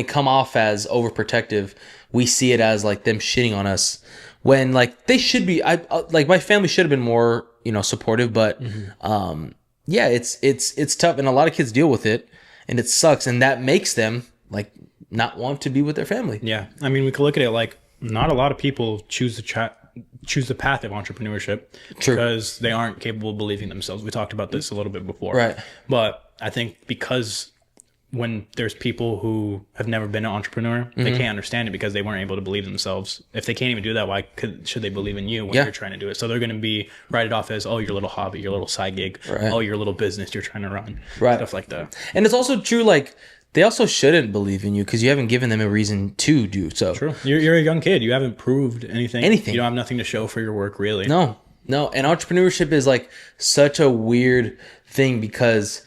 come off as overprotective, we see it as like them shitting on us, when like they should be. Like my family should have been more, you know, supportive, but it's tough, and a lot of kids deal with it, and it sucks, and that makes them like not want to be with their family. I mean, we could look at it like not a lot of people choose the path of entrepreneurship because they aren't capable of believing themselves. We talked about this a little bit before, right? But I think because when there's people who have never been an entrepreneur, they can't understand it because they weren't able to believe themselves. If they can't even do that, should they believe in you when you're trying to do it? So they're going to write it off as, oh, your little hobby, your little side gig, oh, your little business you're trying to run, stuff like that. And it's also true, like they also shouldn't believe in you because you haven't given them a reason to do so. True. You're a young kid. You haven't proved anything. You don't have nothing to show for your work, really. No. And entrepreneurship is like such a weird thing because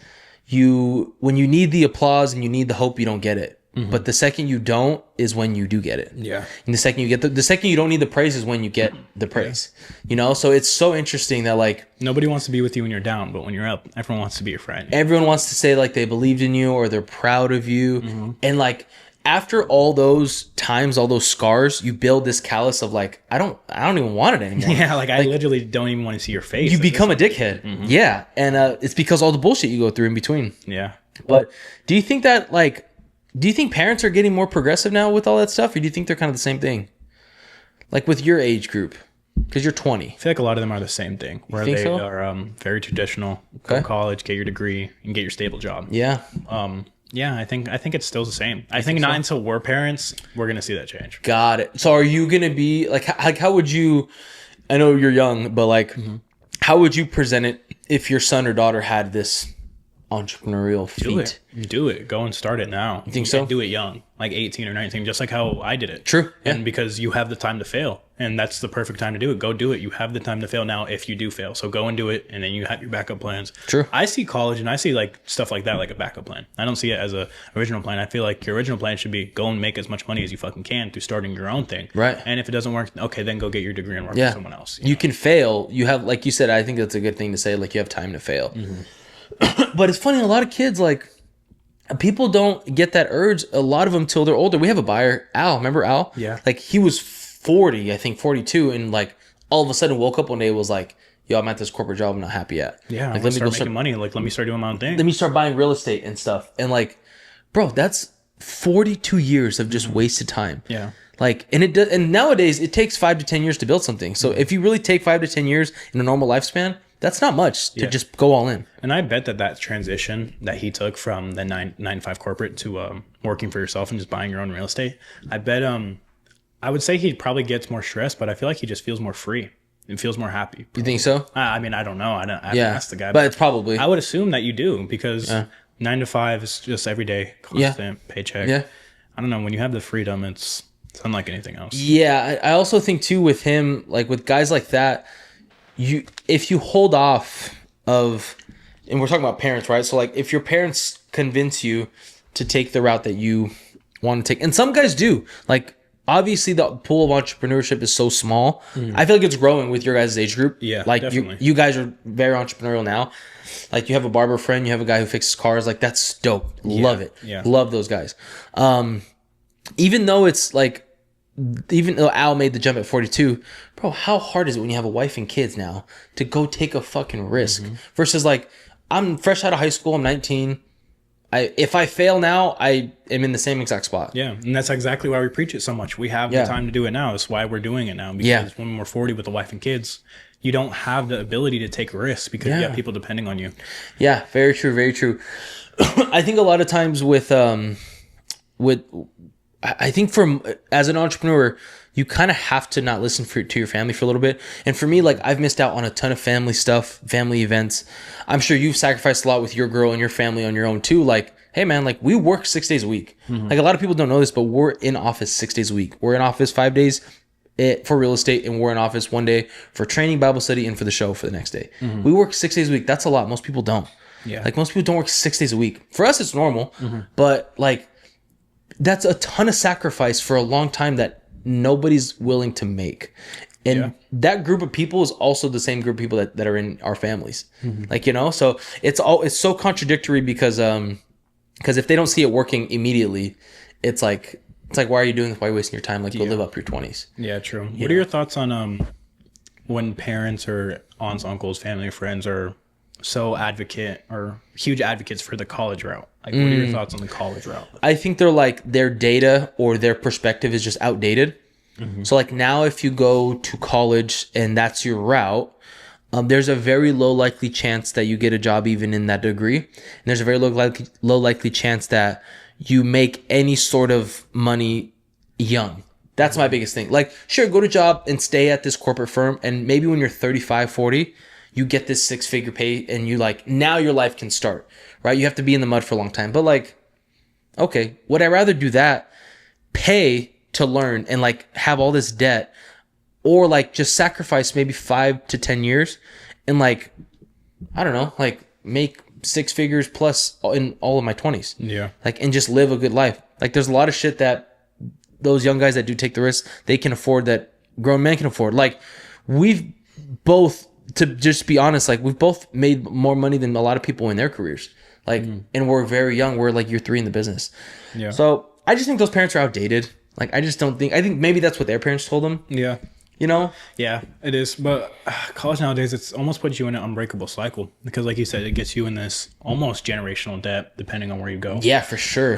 when you need the applause and you need the hope, you don't get it. but the second you don't is when you do get it. Yeah. And the second you get the second you don't need the praise is when you get the praise. You know, so it's so interesting that like nobody wants to be with you when you're down, but when you're up, everyone wants to be your friend. Everyone wants to say like they believed in you or they're proud of you, and like after all those times, all those scars, you build this callus of like I don't even want it anymore. Yeah, like I literally don't even want to see your face. You become a dickhead. Yeah, and it's because all the bullshit you go through in between. Yeah. But do you think that like do you think parents are getting more progressive now with all that stuff, or do you think they're kind of the same thing? Like with your age group, because you're 20. I feel like a lot of them are the same thing, where they are very traditional. Go to college, get your degree, and get your stable job. Yeah. Yeah, I think it's still the same. I think not until we're parents, we're gonna see that change. Got it. So are you gonna be like how would you? I know you're young, but like, how would you present it if your son or daughter had this entrepreneurial feat? Do it. Go and start it now. You think so? Do it young, like 18 or 19, just like how I did it. True. Yeah. And because you have the time to fail, and that's the perfect time to do it. Go do it. You have the time to fail now if you do fail. So go and do it, and then you have your backup plans. True. I see college and I see like stuff like that like a backup plan. I don't see it as a original plan. I feel like your original plan should be go and make as much money as you fucking can through starting your own thing. Right. And if it doesn't work, okay, then go get your degree and work for someone else. You can fail. You have, like you said, I think that's a good thing to say. Like you have time to fail. But it's funny. A lot of kids like. People don't get that urge, a lot of them, till they're older. We have a buyer, Al. Remember Al? Yeah. Like, he was 40, I think 42, and, like, all of a sudden woke up one day and was like, yo, I'm at this corporate job I'm not happy at. Yeah, like, let me start making money. Like, let me start doing my own thing. Let me start buying real estate and stuff. And, like, bro, that's 42 years of just wasted time. Yeah. Like, and it does, and nowadays, it takes 5 to 10 years to build something. So, if you really take 5 to 10 years in a normal lifespan, that's not much to just go all in. And I bet that transition that he took from the 9 to 5 corporate to working for yourself and just buying your own real estate, I bet I would say he probably gets more stressed, but I feel like he just feels more free and feels more happy. You think so? I mean, I don't know. I haven't asked the guy. But it's probably. I would assume that you do because 9 to 5 is just every day, constant paycheck. Yeah. I don't know. When you have the freedom, it's unlike anything else. Yeah. I also think, too, with him, like with guys like that, if you hold off of, and we're talking about parents, right? So like if your parents convince you to take the route that you want to take, and some guys do, like obviously the pool of entrepreneurship is so small. I feel like it's growing with your guys' age group. Yeah, like definitely. you guys are very entrepreneurial now. Like you have a barber friend, you have a guy who fixes cars. Like that's dope. Love it. Yeah. Love those guys. Even though it's like, even though Al made the jump at 42, bro, how hard is it when you have a wife and kids now to go take a fucking risk versus like, I'm fresh out of high school. I'm 19. If I fail now, I am in the same exact spot. Yeah. And that's exactly why we preach it so much. We have the time to do it now. That's why we're doing it now. Because when we're 40 with a wife and kids, you don't have the ability to take risks because you have people depending on you. Yeah, very true. Very true. I think a lot of times I think as an entrepreneur, you kind of have to not listen to your family for a little bit. And for me, like I've missed out on a ton of family stuff, family events. I'm sure you've sacrificed a lot with your girl and your family on your own too. Like, hey man, like we work 6 days a week. Like a lot of people don't know this, but we're in office 6 days a week. We're in office 5 days for real estate, and we're in office 1 day for training, Bible study, and for the show for the next day. We work 6 days a week. That's a lot. Most people don't. Yeah. Like most people don't work 6 days a week. For us, it's normal, but like that's a ton of sacrifice for a long time that nobody's willing to make. And that group of people is also the same group of people that are in our families. Like, you know, so it's so contradictory because if they don't see it working immediately, it's like, why are you doing this? Why are you wasting your time? Like, go live up your 20s. Yeah, true. What are your thoughts on when parents or aunts, uncles, family, friends are so huge advocates for the college route? Like, what are your thoughts on the college route? I think they're like, their data or their perspective is just outdated. So like now if you go to college and that's your route, there's a very low likely chance that you get a job even in that degree. And there's a very low likely chance that you make any sort of money young. That's my biggest thing. Like, sure, go to job and stay at this corporate firm. And maybe when you're 35, 40, you get this 6-figure pay and you like, now your life can start, right? You have to be in the mud for a long time. But like, okay, would I rather do that, pay to learn and like have all this debt, or like just sacrifice maybe 5 to 10 years and like, I don't know, like make 6 figures plus in all of my 20s. Yeah. Like, and just live a good life. Like there's a lot of shit that those young guys that do take the risk, they can afford, that grown men can afford. Like we've both, to just be honest, like we've both made more money than a lot of people in their careers. Like, and we're very young. We're like year 3 in the business. Yeah. So I just think those parents are outdated. Like, I just don't think, I think maybe that's what their parents told them. Yeah. You know? Yeah, it is. But college nowadays, it's almost puts you in an unbreakable cycle because, like you said, it gets you in this almost generational debt depending on where you go. Yeah, for sure.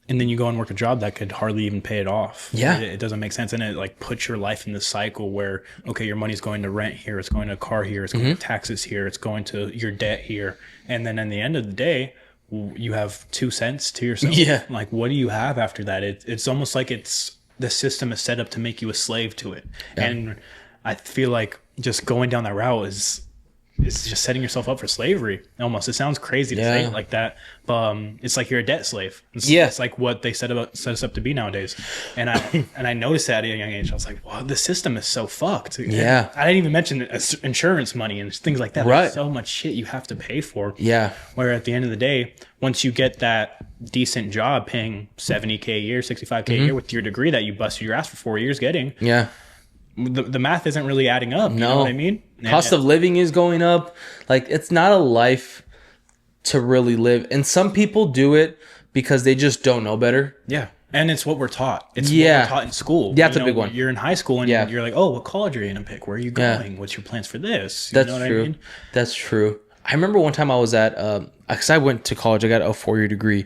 And then you go and work a job that could hardly even pay it off. Yeah. It doesn't make sense. And it like puts your life in this cycle where, okay, your money's going to rent here, it's going to a car here, it's going to taxes here, it's going to your debt here. And then in the end of the day, you have 2 cents to yourself. Yeah. Like, what do you have after that? It's almost like the system is set up to make you a slave to it. Yeah. And I feel like just going down that route is just setting yourself up for slavery. Almost, it sounds crazy to say it like that, but it's like you're a debt slave. It's like what they set us up to be nowadays. And I noticed that at a young age. I was like, wow, the system is so fucked. Yeah, and I didn't even mention insurance money and things like that. Right, there's so much shit you have to pay for. Yeah, where at the end of the day, once you get that decent job paying $70K a year, $65K a year with your degree that you busted your ass for 4 years getting, the math isn't really adding up. You know what I mean? Cost of living is going up. Like, it's not a life to really live. And some people do it because they just don't know better. Yeah. And it's what we're taught. It's what we're taught in school. That's a big one. You're in high school and you're like, oh, what college are you going to pick? Where are you going? What's your plans for this? That's true. I mean? That's true. I remember one time I was at, because I went to college, I got a 4-year degree.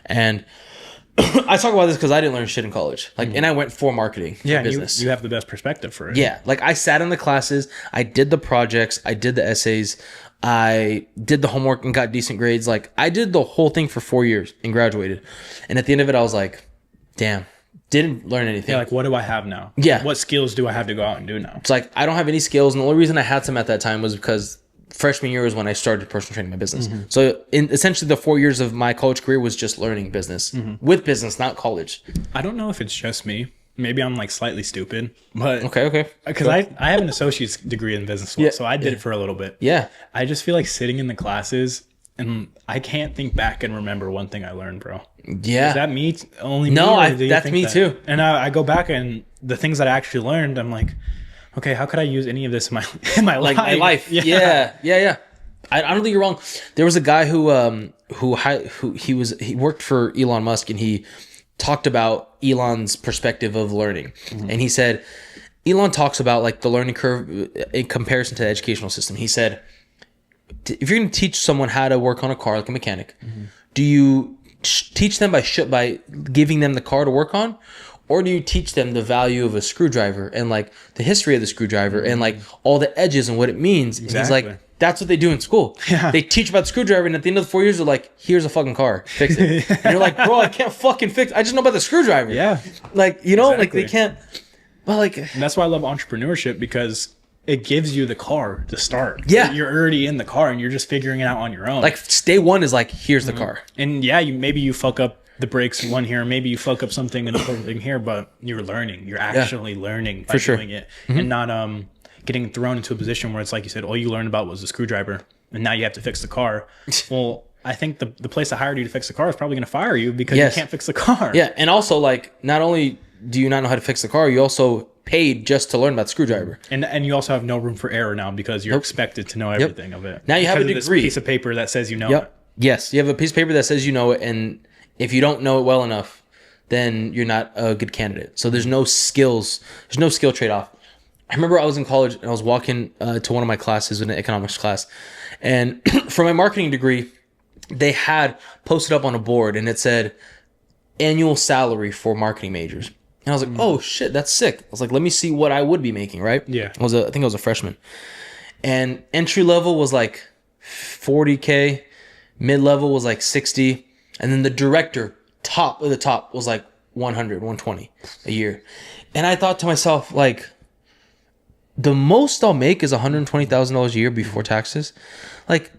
And I talk about this because I didn't learn shit in college. Like, and I went for marketing, for business. You have the best perspective for it. Yeah, like I sat in the classes, I did the projects, I did the essays, I did the homework and got decent grades. Like, I did the whole thing for 4 years and graduated. And at the end of it, I was like, damn, didn't learn anything. Yeah, like, what do I have now? Yeah. What skills do I have to go out and do now? It's like, I don't have any skills. And the only reason I had some at that time was because freshman year was when I started personal training my business. So essentially the 4 years of my college career was just learning business with business, not college. I don't know if it's just me. Maybe I'm like slightly stupid, but okay. Because I have an associate's degree in business, so I did it for a little bit. Yeah. I just feel like sitting in the classes and I can't think back and remember one thing I learned, bro. Yeah. Is that me? Only no, me? That's me too. And I go back and the things that I actually learned, I'm like, okay, how could I use any of this in my life? My life. Yeah. I don't think you're wrong. There was a guy who he worked for Elon Musk, and he talked about Elon's perspective of learning. And he said, Elon talks about like the learning curve in comparison to the educational system. He said, if you're going to teach someone how to work on a car like a mechanic, do you teach them by giving them the car to work on? Or do you teach them the value of a screwdriver and like the history of the screwdriver and like all the edges and what it means? Exactly. And he's like, that's what they do in school. Yeah. They teach about the screwdriver, and at the end of the 4 years, they're like, here's a fucking car. Fix it. And you're like, bro, I can't fucking fix it. I just know about the screwdriver. Yeah. Like, you know, like they can't. But like, and that's why I love entrepreneurship, because it gives you the car to start. Yeah. You're already in the car and you're just figuring it out on your own. Like day one is like, here's the car. And yeah, maybe you fuck up the brakes one here, maybe you fuck up something and another thing here, but you're learning. You're actually learning by doing it, and not getting thrown into a position where it's like you said, all you learned about was the screwdriver, and now you have to fix the car. Well, I think the place that hired you to fix the car is probably going to fire you because you can't fix the car. Yeah, and also like not only do you not know how to fix the car, you also paid just to learn about the screwdriver. And you also have no room for error now because you're expected to know everything of it. Now you have a degree. This piece of paper that says you know it. Yes, you have a piece of paper that says you know it, and if you don't know it well enough, then you're not a good candidate. So there's no skills. There's no skill trade-off. I remember I was in college and I was walking to one of my classes, in an economics class, and for my marketing degree, they had posted up on a board and it said annual salary for marketing majors. And I was like, oh shit, that's sick. I was like, let me see what I would be making, right? Yeah. I think I was a freshman. And entry level was like 40K, mid level was like 60, and then the director, top of the top, was like 100, 120 a year. And I thought to myself, like, the most I'll make is $120,000 a year before taxes. Like,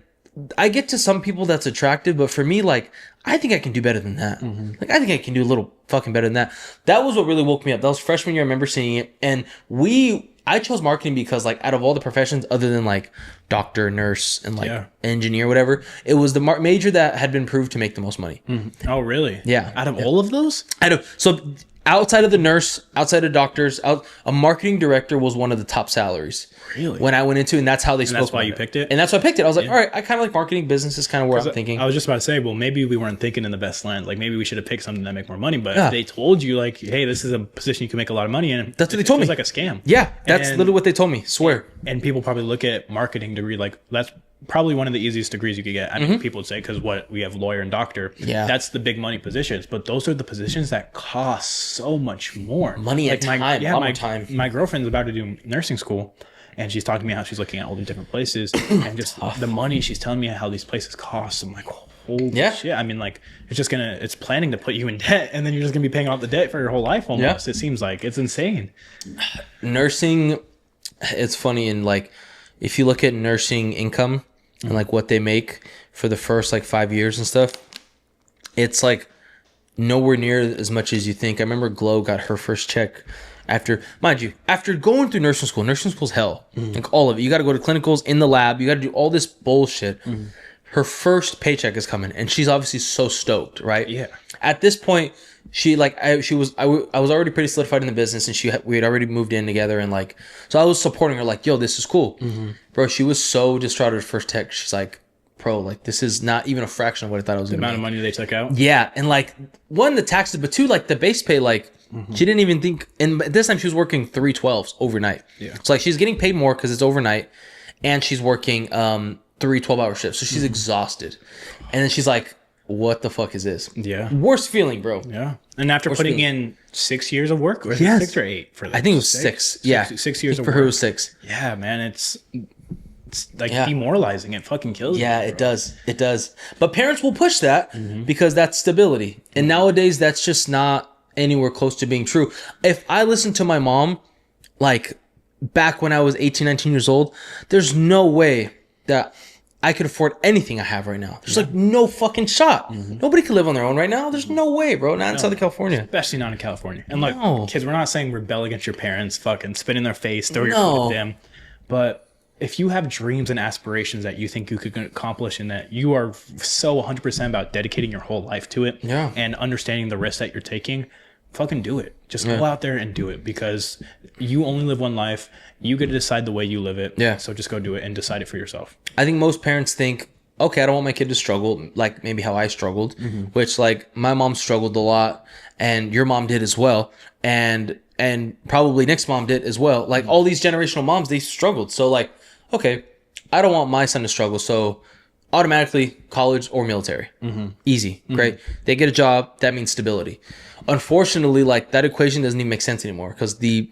I get to some people that's attractive, but for me, like, I think I can do better than that. Like, I think I can do a little fucking better than that. That was what really woke me up. That was freshman year. I remember seeing it. And I chose marketing because, like, out of all the professions other than, like, doctor, nurse, and like engineer, whatever. It was the major that had been proved to make the most money. Mm-hmm. Oh, really? Yeah. Out of all of those? So outside of the nurse, outside of doctors, a marketing director was one of the top salaries. Really? When I went into it, and that's how they spoke. That's why you picked it? And that's why I picked it. I was like, all right, I kind of like marketing. Business is kind of where I'm thinking. I was just about to say, well, maybe we weren't thinking in the best lens. Like, maybe we should have picked something that make more money. But if they told you, like, hey, this is a position you can make a lot of money in. That's what they told me. It's like a scam. Yeah, that's literally what they told me. Swear. And people probably look at marketing degree like that's probably one of the easiest degrees you could get. I mean, people would say because we have lawyer and doctor. Yeah, that's the big money positions. But those are the positions that cost so much more money and time. My girlfriend's about to do nursing school. And she's talking to me how she's looking at all the different places and just the money. She's telling me how these places cost. I'm like, holy shit. I mean, like, it's planning to put you in debt, and then you're just going to be paying off the debt for your whole life almost. It seems like it's insane. Nursing, it's funny. And like, if you look at nursing income and like what they make for the first like 5 years and stuff, it's like nowhere near as much as you think. I remember Glow got her first check after going through nursing school's hell. Like all of it. You got to go to clinicals in the lab. You got to do all this bullshit. Her first paycheck is coming, and she's obviously so stoked, right? Yeah. At this point, I was already pretty solidified in the business, and we had already moved in together, and like, so I was supporting her, like, yo, this is cool, bro. She was so distraught at her first text. She's like, bro, like, this is not even a fraction of what I thought it was. The amount of money they took out. Yeah, and like, one, the taxes, but two, like the base pay, like. She didn't even think, and this time she was working 3/12s overnight. Yeah. So like she's getting paid more because it's overnight, and she's working 3 12-hour shifts. So she's exhausted, and then she's like, "What the fuck is this?" Yeah. Worst feeling, bro. Yeah. And after putting in 6 years of work, or 6 or 8 for that? I think it was 6. Yeah, 6 years of work. For her, it was 6. Yeah, man, it's like demoralizing. It fucking kills you. Yeah, it does. It does. But parents will push that because that's stability, and nowadays that's just not anywhere close to being true. If I listened to my mom, like back when I was 18, 19 years old, there's no way that I could afford anything I have right now. There's like no fucking shot. Nobody can live on their own right now. There's no way, bro. Not in Southern California. Especially not in California. And like, kids, we're not saying rebel against your parents, fucking spit in their face, throw your food at them. But if you have dreams and aspirations that you think you could accomplish and that you are so 100% about dedicating your whole life to it and understanding the risks that you're taking, fucking do it. Just go out there and do it, because you only live one life. You get to decide the way you live it. Yeah. So just go do it and decide it for yourself. I think most parents think, okay, I don't want my kid to struggle like maybe how I struggled, which like my mom struggled a lot and your mom did as well. And probably Nick's mom did as well. Like all these generational moms, they struggled. So like, okay, I don't want my son to struggle. So automatically college or military. Easy. Great. They get a job. That means stability. Unfortunately, like that equation doesn't even make sense anymore, because the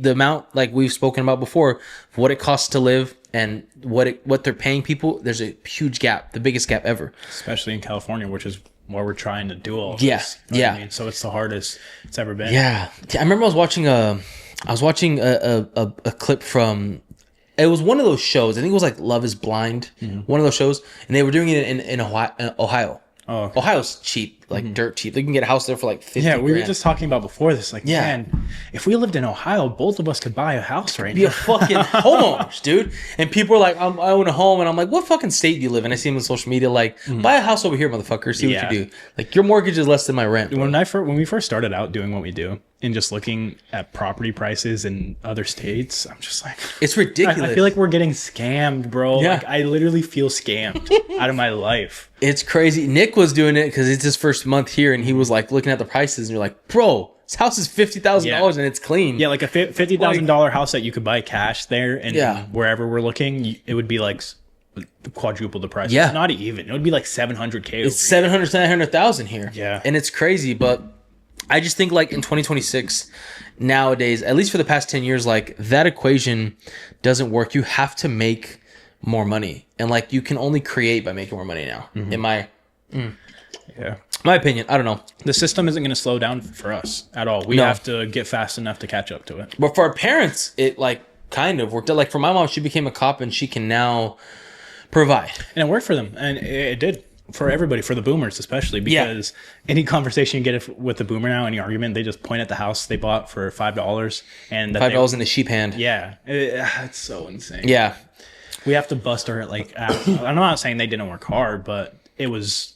amount, like we've spoken about before, what it costs to live and what they're paying people, there's a huge gap, the biggest gap ever. Especially in California, which is where we're trying to do all this. You know what I mean? So it's the hardest it's ever been. Yeah. I remember I was watching a clip from, it was one of those shows. I think it was like Love is Blind, one of those shows, and they were doing it in Ohio. Oh, okay. Ohio's cheap, like dirt cheap. They can get a house there for like 50 grand. We were just talking about before this, like, man, if we lived in Ohio, both of us could buy a house right now. Be a fucking homeowners, dude. And people are like, I own a home, and I'm like, what fucking state do you live in? I see them on social media, like, buy a house over here, motherfucker. See what you do. Like, your mortgage is less than my rent. When we first started out doing what we do, and just looking at property prices in other states, I'm just like, it's ridiculous. I feel like we're getting scammed, bro. Yeah. Like, I literally feel scammed out of my life. It's crazy. Nick was doing it because it's his first month here, and he was like looking at the prices, and you're like, bro, this house is $50,000 and it's clean. Yeah, like a $50,000 house that you could buy cash there, and wherever we're looking, it would be like quadruple the price. Yeah, it's not even. It would be like $700K. It's 700,000 here. Yeah, and it's crazy, but I just think like in 2026 nowadays, at least for the past 10 years, like that equation doesn't work. You have to make more money, and like you can only create by making more money now. In my opinion, I don't know. The system isn't going to slow down for us at all. We have to get fast enough to catch up to it. But for our parents, it like kind of worked out. Like for my mom, she became a cop, and she can now provide, and it worked for them, and it did. For everybody, for the boomers especially, because any conversation you get with the boomer now, any argument, they just point at the house they bought for $5, and $5 in the sheep hand. Yeah, it's so insane. Yeah, We have to bust our I'm not saying they didn't work hard, but it was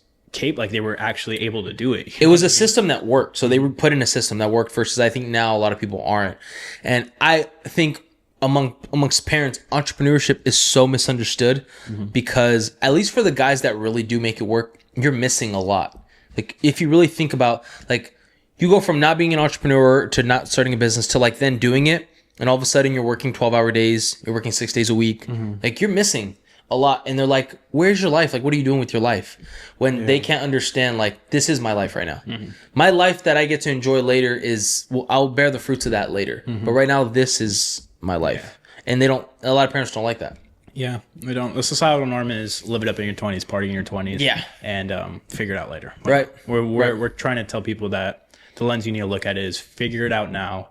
like they were actually able to do it. It was a system that worked. So they were put in a system that worked versus I think now a lot of people aren't. And I think amongst parents, entrepreneurship is so misunderstood because at least for the guys that really do make it work, you're missing a lot. Like if you really think about like you go from not being an entrepreneur to not starting a business to like then doing it, and all of a sudden you're working 12-hour days, you're working 6 days a week. Like you're missing a lot. And they're like, where's your life? Like, what are you doing with your life? When they can't understand, like, this is my life right now. My life that I get to enjoy later is, well, I'll bear the fruits of that later. But right now, this is my life. And a lot of parents don't like that. Yeah, we don't. The societal norm is live it up in your 20s, party in your 20s. Yeah. And figure it out later. Right. We're trying to tell people that the lens you need to look at is figure it out now,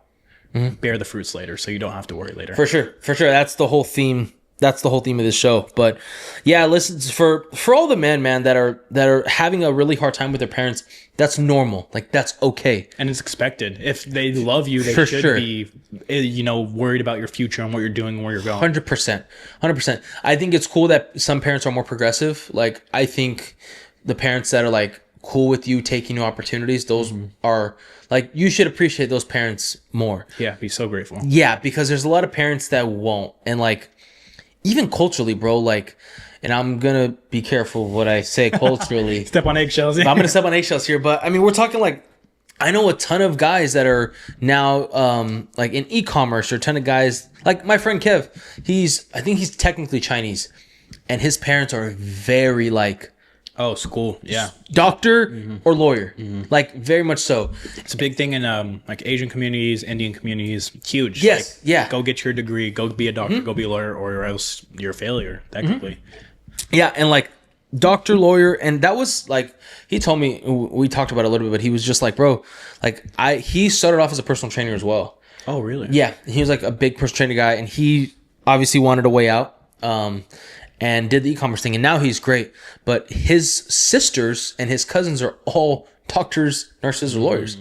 bear the fruits later, so you don't have to worry later. For sure. That's the whole theme. That's the whole theme of this show. But yeah, listen, for all the men, man, that are having a really hard time with their parents, that's normal. Like that's okay. And it's expected. If they love you, they should be, worried about your future and what you're doing and where you're going. 100%. I think it's cool that some parents are more progressive. Like I think the parents that are like cool with you taking new opportunities, those are like, you should appreciate those parents more. Yeah. Be so grateful. Yeah. Because there's a lot of parents that won't. And like, even culturally, bro, like, and I'm going to be careful what I say culturally. Step on eggshells. I'm going to step on eggshells here. But I mean, we're talking like, I know a ton of guys that are now like in e-commerce, or a ton of guys like my friend Kev. I think he's technically Chinese, and his parents are very like, oh, school. Yeah. Doctor or lawyer. Like very much so. It's a big thing in like Asian communities, Indian communities. Huge. Yes. Like, yeah. Go get your degree. Go be a doctor. Go be a lawyer, or else you're a failure, technically. Yeah. And like doctor, lawyer. And that was like, he told me, we talked about it a little bit, but he was just like, bro, like he started off as a personal trainer as well. Oh, really? Yeah. He was like a big personal trainer guy, and he obviously wanted a way out. And did the e-commerce thing, and now he's great. But his sisters and his cousins are all doctors, nurses, or lawyers,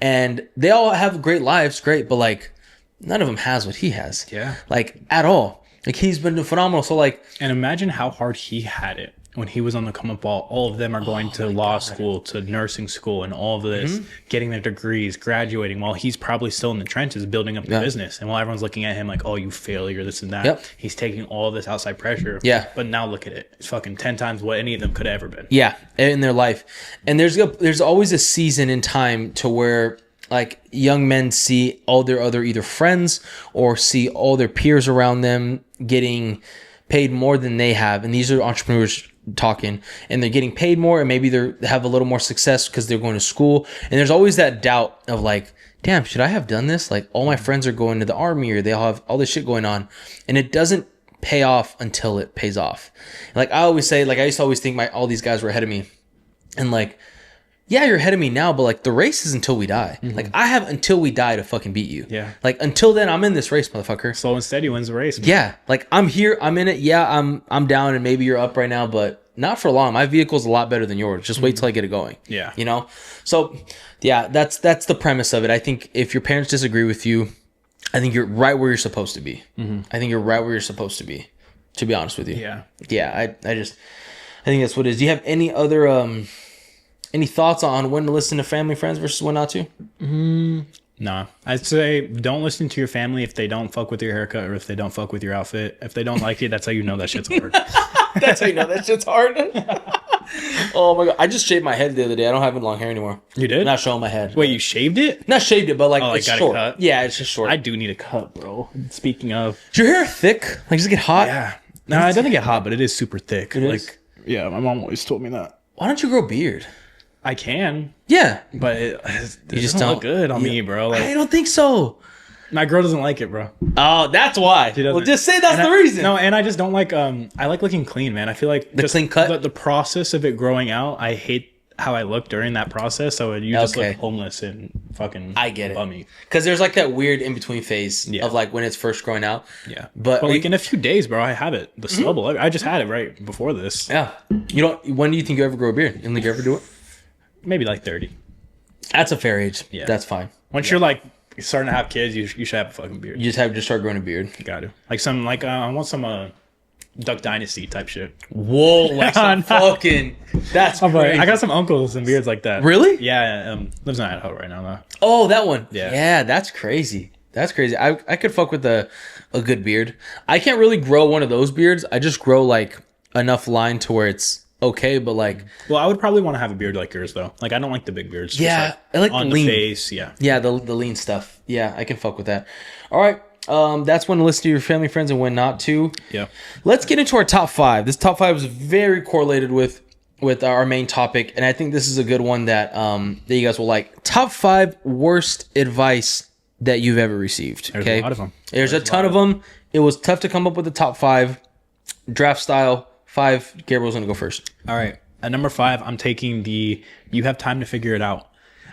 and they all have great lives, great. But like, none of them has what he has. Yeah, like at all. Like he's been phenomenal. So like, and imagine how hard he had it when he was on the come up ball. All of them are going to law school, to nursing school, and all of this, getting their degrees, graduating, while he's probably still in the trenches building up the business. And while everyone's looking at him like, oh, you failure, this and that, he's taking all of this outside pressure. Yeah. But now look at it. It's fucking 10 times what any of them could have ever been. Yeah, in their life. And there's always a season in time to where like young men see all their other either friends or see all their peers around them getting paid more than they have. And these are entrepreneurs talking, and they're getting paid more, and maybe they have a little more success because they're going to school. And there's always that doubt of like, damn, should I have done this? Like all my friends are going to the army, or they all have all this shit going on, and it doesn't pay off until it pays off. Like I always say, like I used to always think all these guys were ahead of me, and like, yeah, you're ahead of me now, but like the race is until we die. Like I have until we die to fucking beat you. Yeah. Like until then, I'm in this race, motherfucker. Slow and steady wins the race, man. Yeah. Like I'm here, I'm in it. Yeah, I'm down, and maybe you're up right now, but not for long. My vehicle's a lot better than yours. Just wait till I get it going. Yeah. You know? So yeah, that's the premise of it. I think if your parents disagree with you, I think you're right where you're supposed to be. I think you're right where you're supposed to be honest with you. Yeah. Yeah. I think that's what it is. Do you have any other any thoughts on when to listen to family friends versus when not to? Nah. I'd say don't listen to your family if they don't fuck with your haircut, or if they don't fuck with your outfit. If they don't like it, that's how you know that shit's hard. That's how you know that shit's hard. Oh my god. I just shaved my head the other day. I don't have any long hair anymore. You did? Not showing my head. Wait, you shaved it? Not shaved it, but like Oh, it's got short. it cut? Yeah, it's just short. I do need a cut, bro. Speaking of. Is your hair thick? Like, does it get hot? Yeah. No, it doesn't get hot, but it is super thick. It like, is? yeah, my mom always told me that. Why don't you grow a beard? I can, Yeah. but it You just doesn't don't look good on me, bro. I Like, don't think so. my girl doesn't like it, bro. Oh, that's why. doesn't. Well, just say that's And the I- reason. No, and I just don't like. I like looking clean, man. I feel like The clean cut? the process of it growing out. I hate how I look during that process. So you just Okay. look homeless and fucking. I get it. Bummy. Because there's like that weird in between phase Yeah. of like when it's first growing out. Yeah, But are like you- in a few days, bro, I have it. The stubble. I just had it right before this. Yeah. You don't. When do you think you ever grow a beard? You think you ever do it? Maybe like 30. That's a fair age. Yeah. That's fine. Once you're like starting to have kids, you should have a fucking beard. You just start growing a beard. Got to like I want some Duck Dynasty type shit. Whoa, like some fucking. That's crazy. I got some uncles and beards like that. Really? Yeah. Lives in Idaho right now though. Oh, that one. Yeah. Yeah, that's crazy. That's crazy. I could fuck with a good beard. I can't really grow one of those beards. I just grow like enough line to where it's okay, but like. Well, I would probably want to have a beard like yours though. Like I don't like the big beards. Yeah, just I like on the lean. face. Yeah. Yeah, the lean stuff. Yeah, I can fuck with that. All right. That's when to list to your family, friends, and when not to. Yeah. Let's get into our top 5. This top 5 is very correlated with our main topic, and I think this is a good one that you guys will like. Top 5 worst advice that you've ever received. There's okay, a lot of them. There's a ton of them. It was tough to come up with the top 5. Draft style 5. Gabriel's gonna go first. All right. At number 5, I'm taking you have time to figure it out.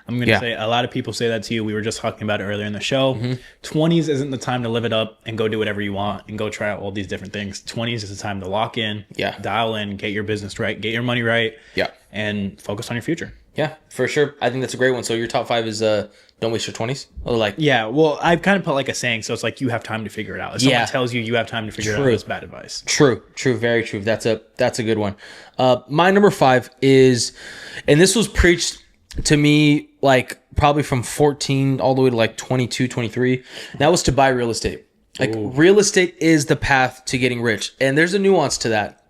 I'm going to say a lot of people say that to you. We were just talking about it earlier in the show. 20s isn't the time to live it up and go do whatever you want and go try out all these different things. 20s is the time to lock in, dial in, get your business right, get your money right, and focus on your future. Yeah, for sure. I think that's a great one. So your top 5 is don't waste your 20s. Or like well, I've kind of put like a saying, so it's like you have time to figure it out. If someone tells you have time to figure it out, it's bad advice. True, very true. That's a good one. My number 5 is, and this was preached to me like probably from 14 all the way to like 22, 23. That was to buy real estate. Like real estate is the path to getting rich. And there's a nuance to that.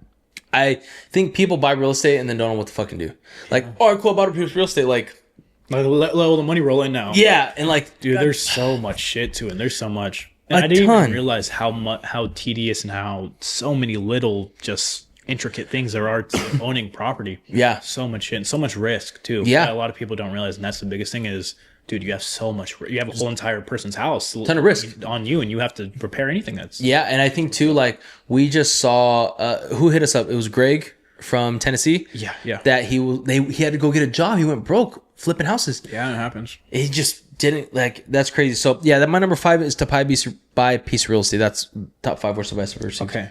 I think people buy real estate and then don't know what to fucking do. Like, oh, cool, I bought a piece of real estate. Like let all the money roll in now. Yeah, and like, dude, there's so much shit to it. There's so much. And I didn't even realize how tedious and how so many little just intricate things there are to owning property. Yeah, so much shit and so much risk too. Yeah, a lot of people don't realize, and that's the biggest thing is, dude, you have so much. You have a whole entire person's house, ton of risk on you, and you have to repair anything that's. Yeah, and I think too, like we just saw who hit us up. It was Greg from Tennessee. Yeah. That he had to go get a job. He went broke flipping houses. Yeah, it happens. He just didn't like. That's crazy. So yeah, my number 5 is to buy a piece of real estate. That's top 5 worst advice I've ever received. Okay,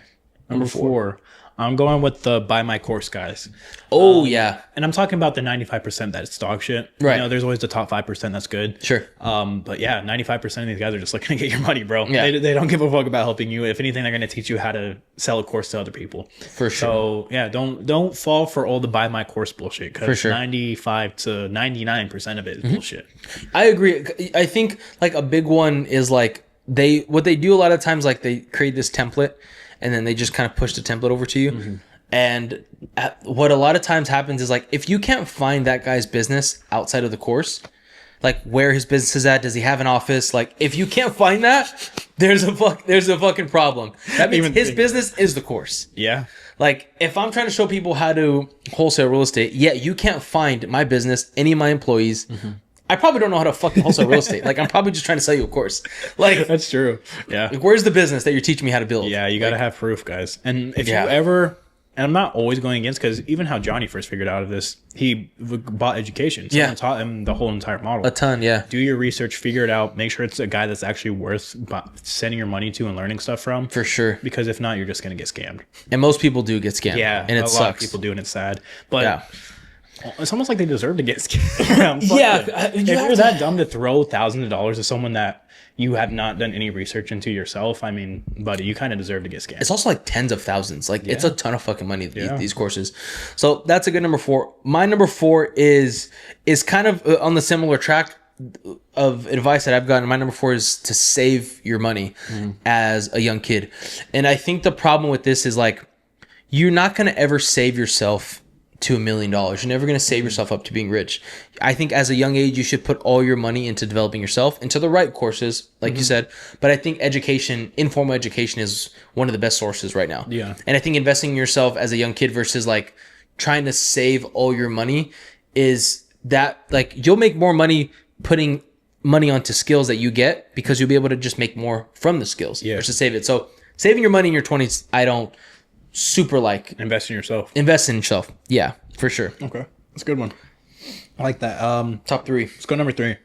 number 4. I'm going with the buy my course guys. Oh, yeah. And I'm talking about the 95% that's dog shit. Right. You know, there's always the top 5% that's good. Sure. But yeah, 95% of these guys are just looking to get your money, bro. Yeah. They don't give a fuck about helping you. If anything, they're going to teach you how to sell a course to other people. For sure. So yeah, don't fall for all the buy my course bullshit. For sure. 95 to 99% of it is bullshit. I agree. I think like a big one is like what they do a lot of times, like they create this template and then they just kind of push the template over to you. And what a lot of times happens is like, if you can't find that guy's business outside of the course, like where his business is at, does he have an office? Like if you can't find that, there's a fucking problem. That means his business is the course. Yeah. Like if I'm trying to show people how to wholesale real estate, yet you can't find my business, any of my employees, I probably don't know how to fucking wholesale real estate. Like I'm probably just trying to sell you a course. Like that's true. Yeah. Like, where's the business that you're teaching me how to build? Yeah, you got to have proof, guys. And if you ever, and I'm not always going against, because even how Johnny first figured out of this, he bought education. Someone taught him the whole entire model. A ton, yeah. Do your research, figure it out, make sure it's a guy that's actually worth sending your money to and learning stuff from. For sure. Because if not, you're just going to get scammed. And most people do get scammed. Yeah, and it sucks. A lot of people do, and it's sad. But it's almost like they deserve to get scammed. If you're that dumb to throw thousands of dollars to someone that you have not done any research into yourself, I mean, buddy, you kind of deserve to get scammed. It's also like tens of thousands. Like it's a ton of fucking money, these courses. So that's a good number 4. My number 4 is kind of on the similar track of advice that I've gotten. My number 4 is to save your money as a young kid. And I think the problem with this is like, you're not going to ever save yourself to $1 million. You're never going to save yourself up to being rich. I think as a young age, you should put all your money into developing yourself, into the right courses, like you said. But I think education, informal education, is one of the best sources right now. Yeah. And I think investing in yourself as a young kid versus like trying to save all your money is that like you'll make more money putting money onto skills that you get because you'll be able to just make more from the skills versus save it. So saving your money in your 20s, I don't super like. Invest in yourself. Invest in yourself. Yeah, for sure. Okay. That's a good one. I like that. Top 3. Let's go number 3.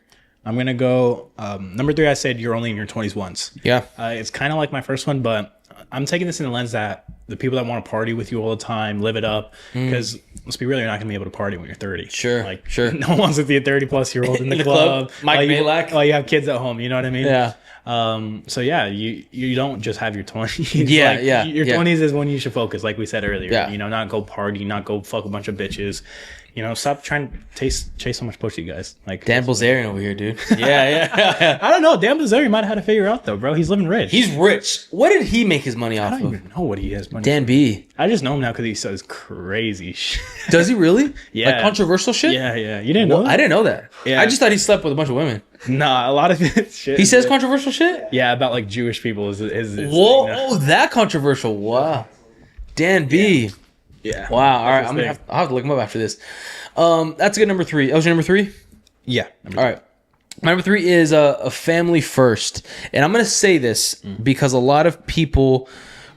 I'm going to go number 3. I said you're only in your 20s once. Yeah. It's kind of like my first one, but I'm taking this in the lens that the people that want to party with you all the time, live it up. Because let's be real, you're not going to be able to party when you're 30. Sure. Like, sure. No one wants to be a 30-plus-year-old in the club. Mike Malak. While you have kids at home. You know what I mean? Yeah. So yeah, you don't just have your 20s. Yeah, like, yeah. Your 20s is when you should focus, like we said earlier. Yeah. You know, not go party, not go fuck a bunch of bitches. You know, stop trying to chase so much pussy, guys. Like Dan Bilzerian over here, dude. Yeah. I don't know. Dan Bilzerian might have had to figure out though, bro. He's living rich. He's rich. What did he make his money off I don't of? even know what he has money. Dan B. I just know him now because he says crazy shit. Does he really? Yeah. Like controversial shit? Yeah. You didn't know that? I didn't know that. Yeah. I just thought he slept with a bunch of women. Nah, a lot of shit. He says controversial shit? Yeah, about like Jewish people is Whoa, thing. oh, that controversial. Wow. Dan B. Yeah. Wow. All right. I'll have to look him up after this. That's a good number 3. That was your number 3? Yeah. All right. My number 3 is a family first. And I'm going to say this because a lot of people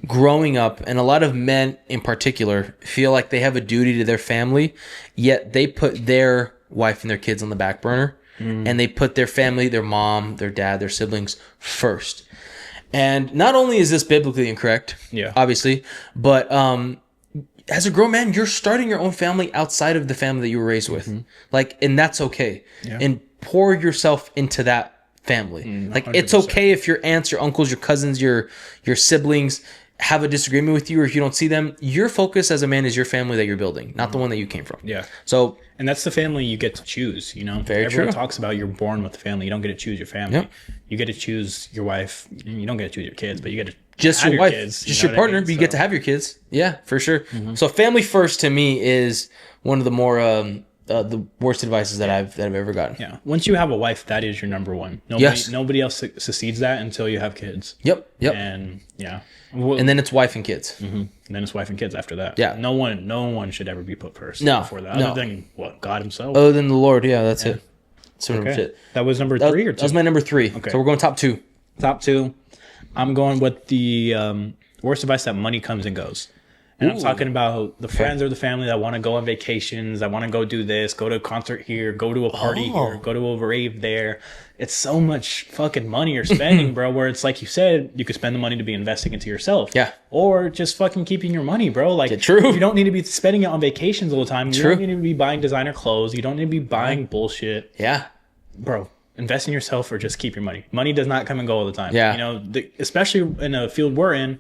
growing up, and a lot of men in particular, feel like they have a duty to their family, yet they put their wife and their kids on the back burner. And they put their family, their mom, their dad, their siblings first. And not only is this biblically incorrect, obviously, but as a grown man, you're starting your own family outside of the family that you were raised with. Like, and that's okay. Yeah. And pour yourself into that family. Like, 100%. It's okay if your aunts, your uncles, your cousins, your siblings have a disagreement with you, or if you don't see them. Your focus as a man is your family that you're building, not the one that you came from. Yeah. So, and that's the family you get to choose, you know? Everyone talks about you're born with the family. You don't get to choose your family. Yep. You get to choose your wife. You don't get to choose your kids, but you get to just have your wife, kids, just your partner. You get to have your kids. Yeah, for sure. So family first to me is one of the more the worst advices that I've ever gotten. Yeah. Once you have a wife, that is your number one. Nobody else succeeds that until you have kids. Yep. And yeah. And then it's wife and kids. And then it's wife and kids after that. Yeah. No one should ever be put first. No. Before that. Other than what? God himself. Other than the Lord. Yeah, that's it. So shit. That was number 3 or 2? That was my number 3. Okay. So we're going top 2. Top 2. I'm going with the worst advice that money comes and goes. And I'm talking about the friends or the family that want to go on vacations, that want to go do this, go to a concert here, go to a party here, go to a rave there. It's so much fucking money you're spending, bro, where it's like you said, you could spend the money to be investing into yourself. Yeah. Or just fucking keeping your money, bro. Like, true. You don't need to be spending it on vacations all the time. You don't need to be buying designer clothes. You don't need to be buying bullshit. Yeah. Bro. Invest in yourself or just keep your money. Money does not come and go all the time. Yeah. You know, especially in a field we're in,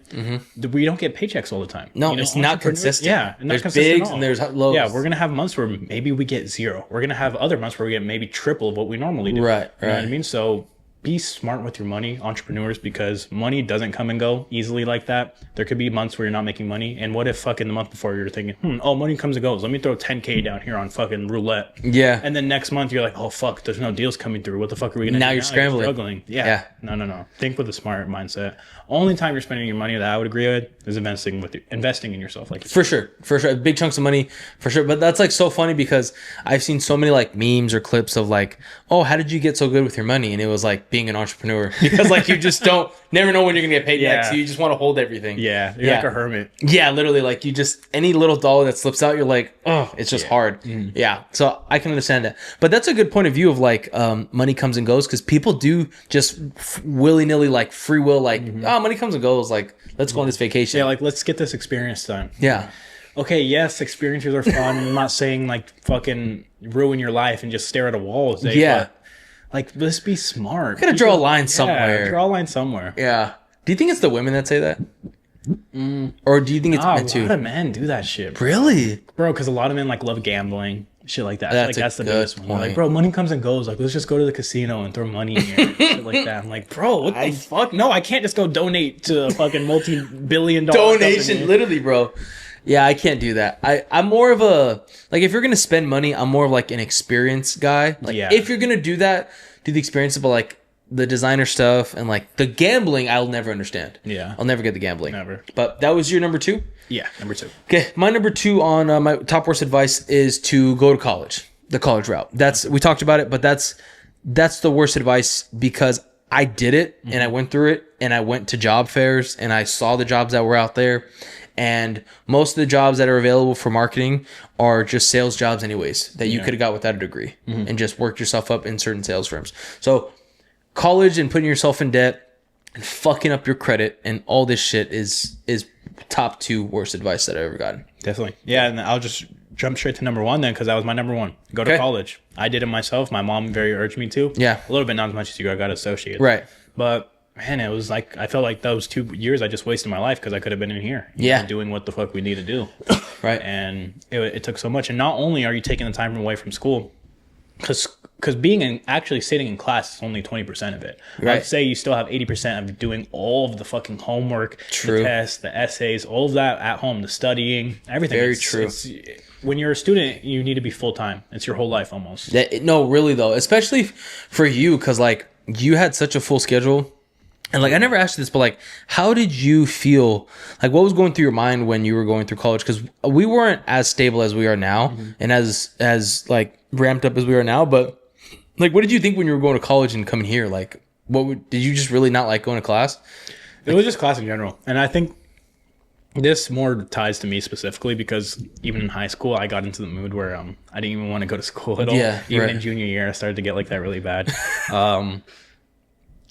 we don't get paychecks all the time. No, you know, it's not consistent. Yeah. There's bigs and there's lows. Yeah, we're going to have months where maybe we get 0. We're going to have other months where we get maybe triple of what we normally do. Right. You know what I mean? So be smart with your money, entrepreneurs, because money doesn't come and go easily like that. There could be months where you're not making money. And what if fucking the month before you're thinking, money comes and goes. Let me throw 10K down here on fucking roulette. Yeah. And then next month you're like, oh fuck, there's no deals coming through. What the fuck are we gonna do? Now you're scrambling. You're struggling. Yeah. No. Think with a smart mindset. Only time you're spending your money that I would agree with is investing in yourself. Like for sure. Big chunks of money for sure. But that's like so funny because I've seen so many like memes or clips of like, oh, how did you get so good with your money? And it was like being an entrepreneur because like you just never know when you're gonna get paid next. So you just want to hold everything. Yeah. You're like a hermit. Yeah, literally. Like you just any little dollar that slips out, you're like, oh, it's just hard. Yeah. So I can understand that. But that's a good point of view of like money comes and goes because people do just willy nilly like free will like money comes and goes like let's go on this vacation. Yeah, like let's get this experience done. Yeah. Okay, yes, experiences are fun. I'm not saying like fucking ruin your life and just stare at a wall all day. Yeah. But, like let's be smart. Gotta draw a line somewhere. Draw a line somewhere. Yeah. Do you think it's the women that say that? Or do you think it's men too? A lot of men do that shit. Really? Bro, because a lot of men like love gambling. Shit like that. That's the biggest one. Like, bro, money comes and goes. Like, let's just go to the casino and throw money in here. Shit like that. I'm like, bro, what the fuck? No, I can't just go donate to a fucking multi-billion-dollar donation. company. Literally, bro. Yeah, I can't do that. I'm more of a like if you're gonna spend money, I'm more of like an experience guy. Like if you're gonna do that, do the experience of like the designer stuff and like the gambling. I'll never understand. Yeah, I'll never get the gambling. Never. But that was your number 2. Yeah, number 2. Okay, my number 2 on my top worst advice is to go to college, the college route. We talked about it, but that's the worst advice because I did it and I went through it and I went to job fairs and I saw the jobs that were out there. And most of the jobs that are available for marketing are just sales jobs anyways that you could have got without a degree and just worked yourself up in certain sales firms. So college and putting yourself in debt and fucking up your credit and all this shit is top 2 worst advice that I've ever gotten. Definitely. Yeah, and I'll just jump straight to number 1 then, because that was my number 1. Go to college. I did it myself. My mom very urged me to. Yeah. A little bit, not as much as you. I got associated. Right. But man, it was like, I felt like those 2 years I just wasted my life because I could have been in here. Doing what the fuck we need to do. Right. And it took so much. And not only are you taking the time away from school, because being actually sitting in class is only 20% of it. Right. I'd say you still have 80% of doing all of the fucking homework, True. the tests, the essays, all of that at home, the studying, everything. Very true. When you're a student, you need to be full-time. It's your whole life almost. No, really though, especially for you, because like you had such a full schedule. And like I never asked you this, but like how did you feel? Like what was going through your mind when you were going through college? Because we weren't as stable as we are now, and as like ramped up as we are now. But like, what did you think when you were going to college and coming here? Like, did you just really not like going to class? It was just class in general, and I think this more ties to me specifically because even in high school, I got into the mood where I didn't even want to go to school at all. Yeah, even in junior year, I started to get like that really bad.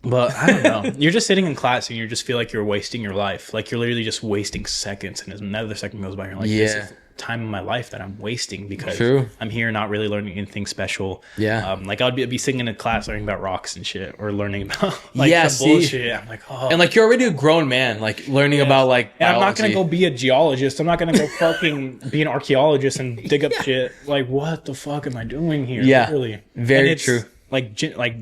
But I don't know. You're just sitting in class and you just feel like you're wasting your life. Like you're literally just wasting seconds, and as another second goes by, you're like, this is time of my life that I'm wasting because I'm here not really learning anything special. Yeah. Like I'd be sitting in a class learning about rocks and shit, or learning about like some bullshit. I'm like, oh. And like you're already a grown man, like learning about like and I'm not gonna go be a geologist. I'm not gonna go fucking be an archaeologist and dig up shit. Like what the fuck am I doing here? Yeah. Literally. Very true. Like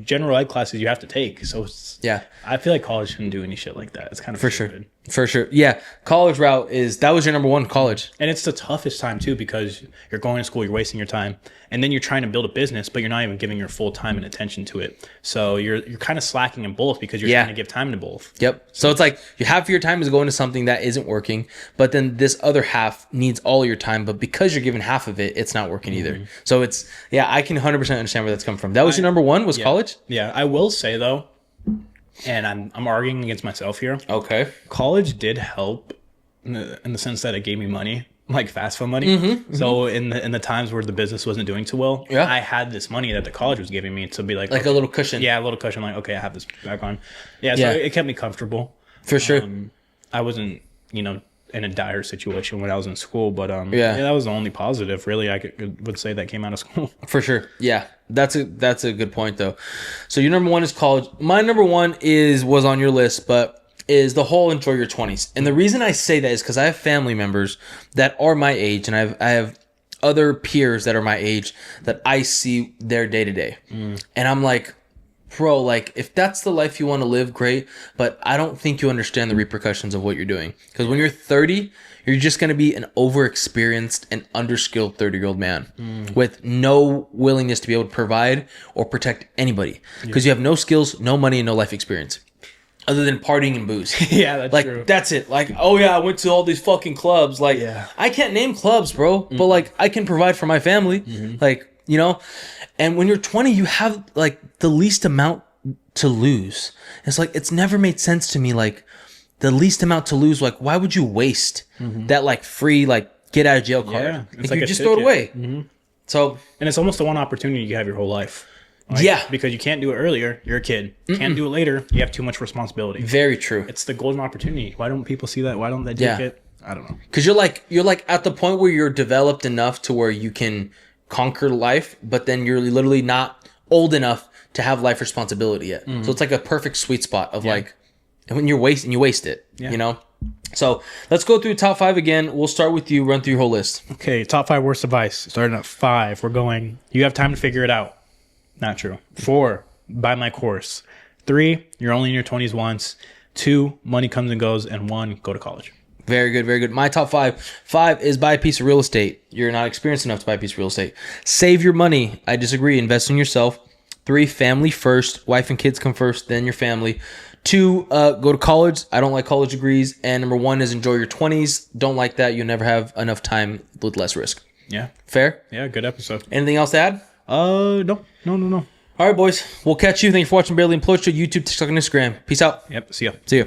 general ed classes you have to take. So it's, I feel like college shouldn't do any shit like that. It's kind of stupid. For sure. Yeah. College route that was your number 1, college. And it's the toughest time too, because you're going to school, you're wasting your time, and then you're trying to build a business, but you're not even giving your full time and attention to it. So you're kind of slacking in both because you're trying to give time to both. Yep. So it's like half of your time is going to something that isn't working, but then this other half needs all your time, but because you're giving half of it, it's not working either. So it's, I can 100% understand where that's coming from. That was your number 1 was college? Yeah. I will say though, and I'm arguing against myself here. Okay. College did help in the sense that it gave me money, like FAFSA money. So in the times where the business wasn't doing too well, I had this money that the college was giving me to be like a little cushion. Yeah, a little cushion. Like, okay, I have this back on. Yeah, so it kept me comfortable. For sure. I wasn't, in a dire situation when I was in school, but that was the only positive really I would say that came out of school. For sure. Yeah. That's a good point though. So your number 1 is college. My number 1 was on your list, but is the whole enjoy your 20s. And the reason I say that is because I have family members that are my age, and I have other peers that are my age that I see their day to day. And I'm like, bro, like if that's the life you want to live, great. But I don't think you understand the repercussions of what you're doing. Because when you're 30, you're just going to be an overexperienced and underskilled 30-year-old man with no willingness to be able to provide or protect anybody. Because you have no skills, no money, and no life experience. Other than partying and booze. That's like, true. That's it. Like, oh yeah, I went to all these fucking clubs. Like, I can't name clubs, bro. But like, I can provide for my family. Like, and when you're 20, you have like the least amount to lose. It's like, it's never made sense to me. Like the least amount to lose. Like, why would you waste that like free, like get out of jail card? Yeah, it's like you just throw it away. So, and it's almost the one opportunity you have your whole life. Because you can't do it earlier. You're a kid. Can't do it later. You have too much responsibility. Very true. It's the golden opportunity. Why don't people see that? Why don't they take it? I don't know. Because you're like at the point where you're developed enough to where you can conquer life, but then you're literally not old enough to have life responsibility yet. So it's like a perfect sweet spot of like when you waste it, So let's go through top 5 again. We'll start with you, run through your whole list. Okay, top 5 worst advice. Starting at 5, we're going, you have time to figure it out. Not true. 4, buy my course. 3, you're only in your 20s once. 2, money comes and goes. And 1, go to college. Very good, very good. My top 5. 5 is buy a piece of real estate. You're not experienced enough to buy a piece of real estate. Save your money. I disagree. Invest in yourself. 3, family first. Wife and kids come first, then your family. 2, go to college. I don't like college degrees. And number 1 is enjoy your 20s. Don't like that. You'll never have enough time with less risk. Yeah. Fair? Yeah, good episode. Anything else to add? No. All right, boys. We'll catch you. Thank you for watching Barely Employed Show, YouTube, TikTok, and Instagram. Peace out. Yep. See ya. See ya.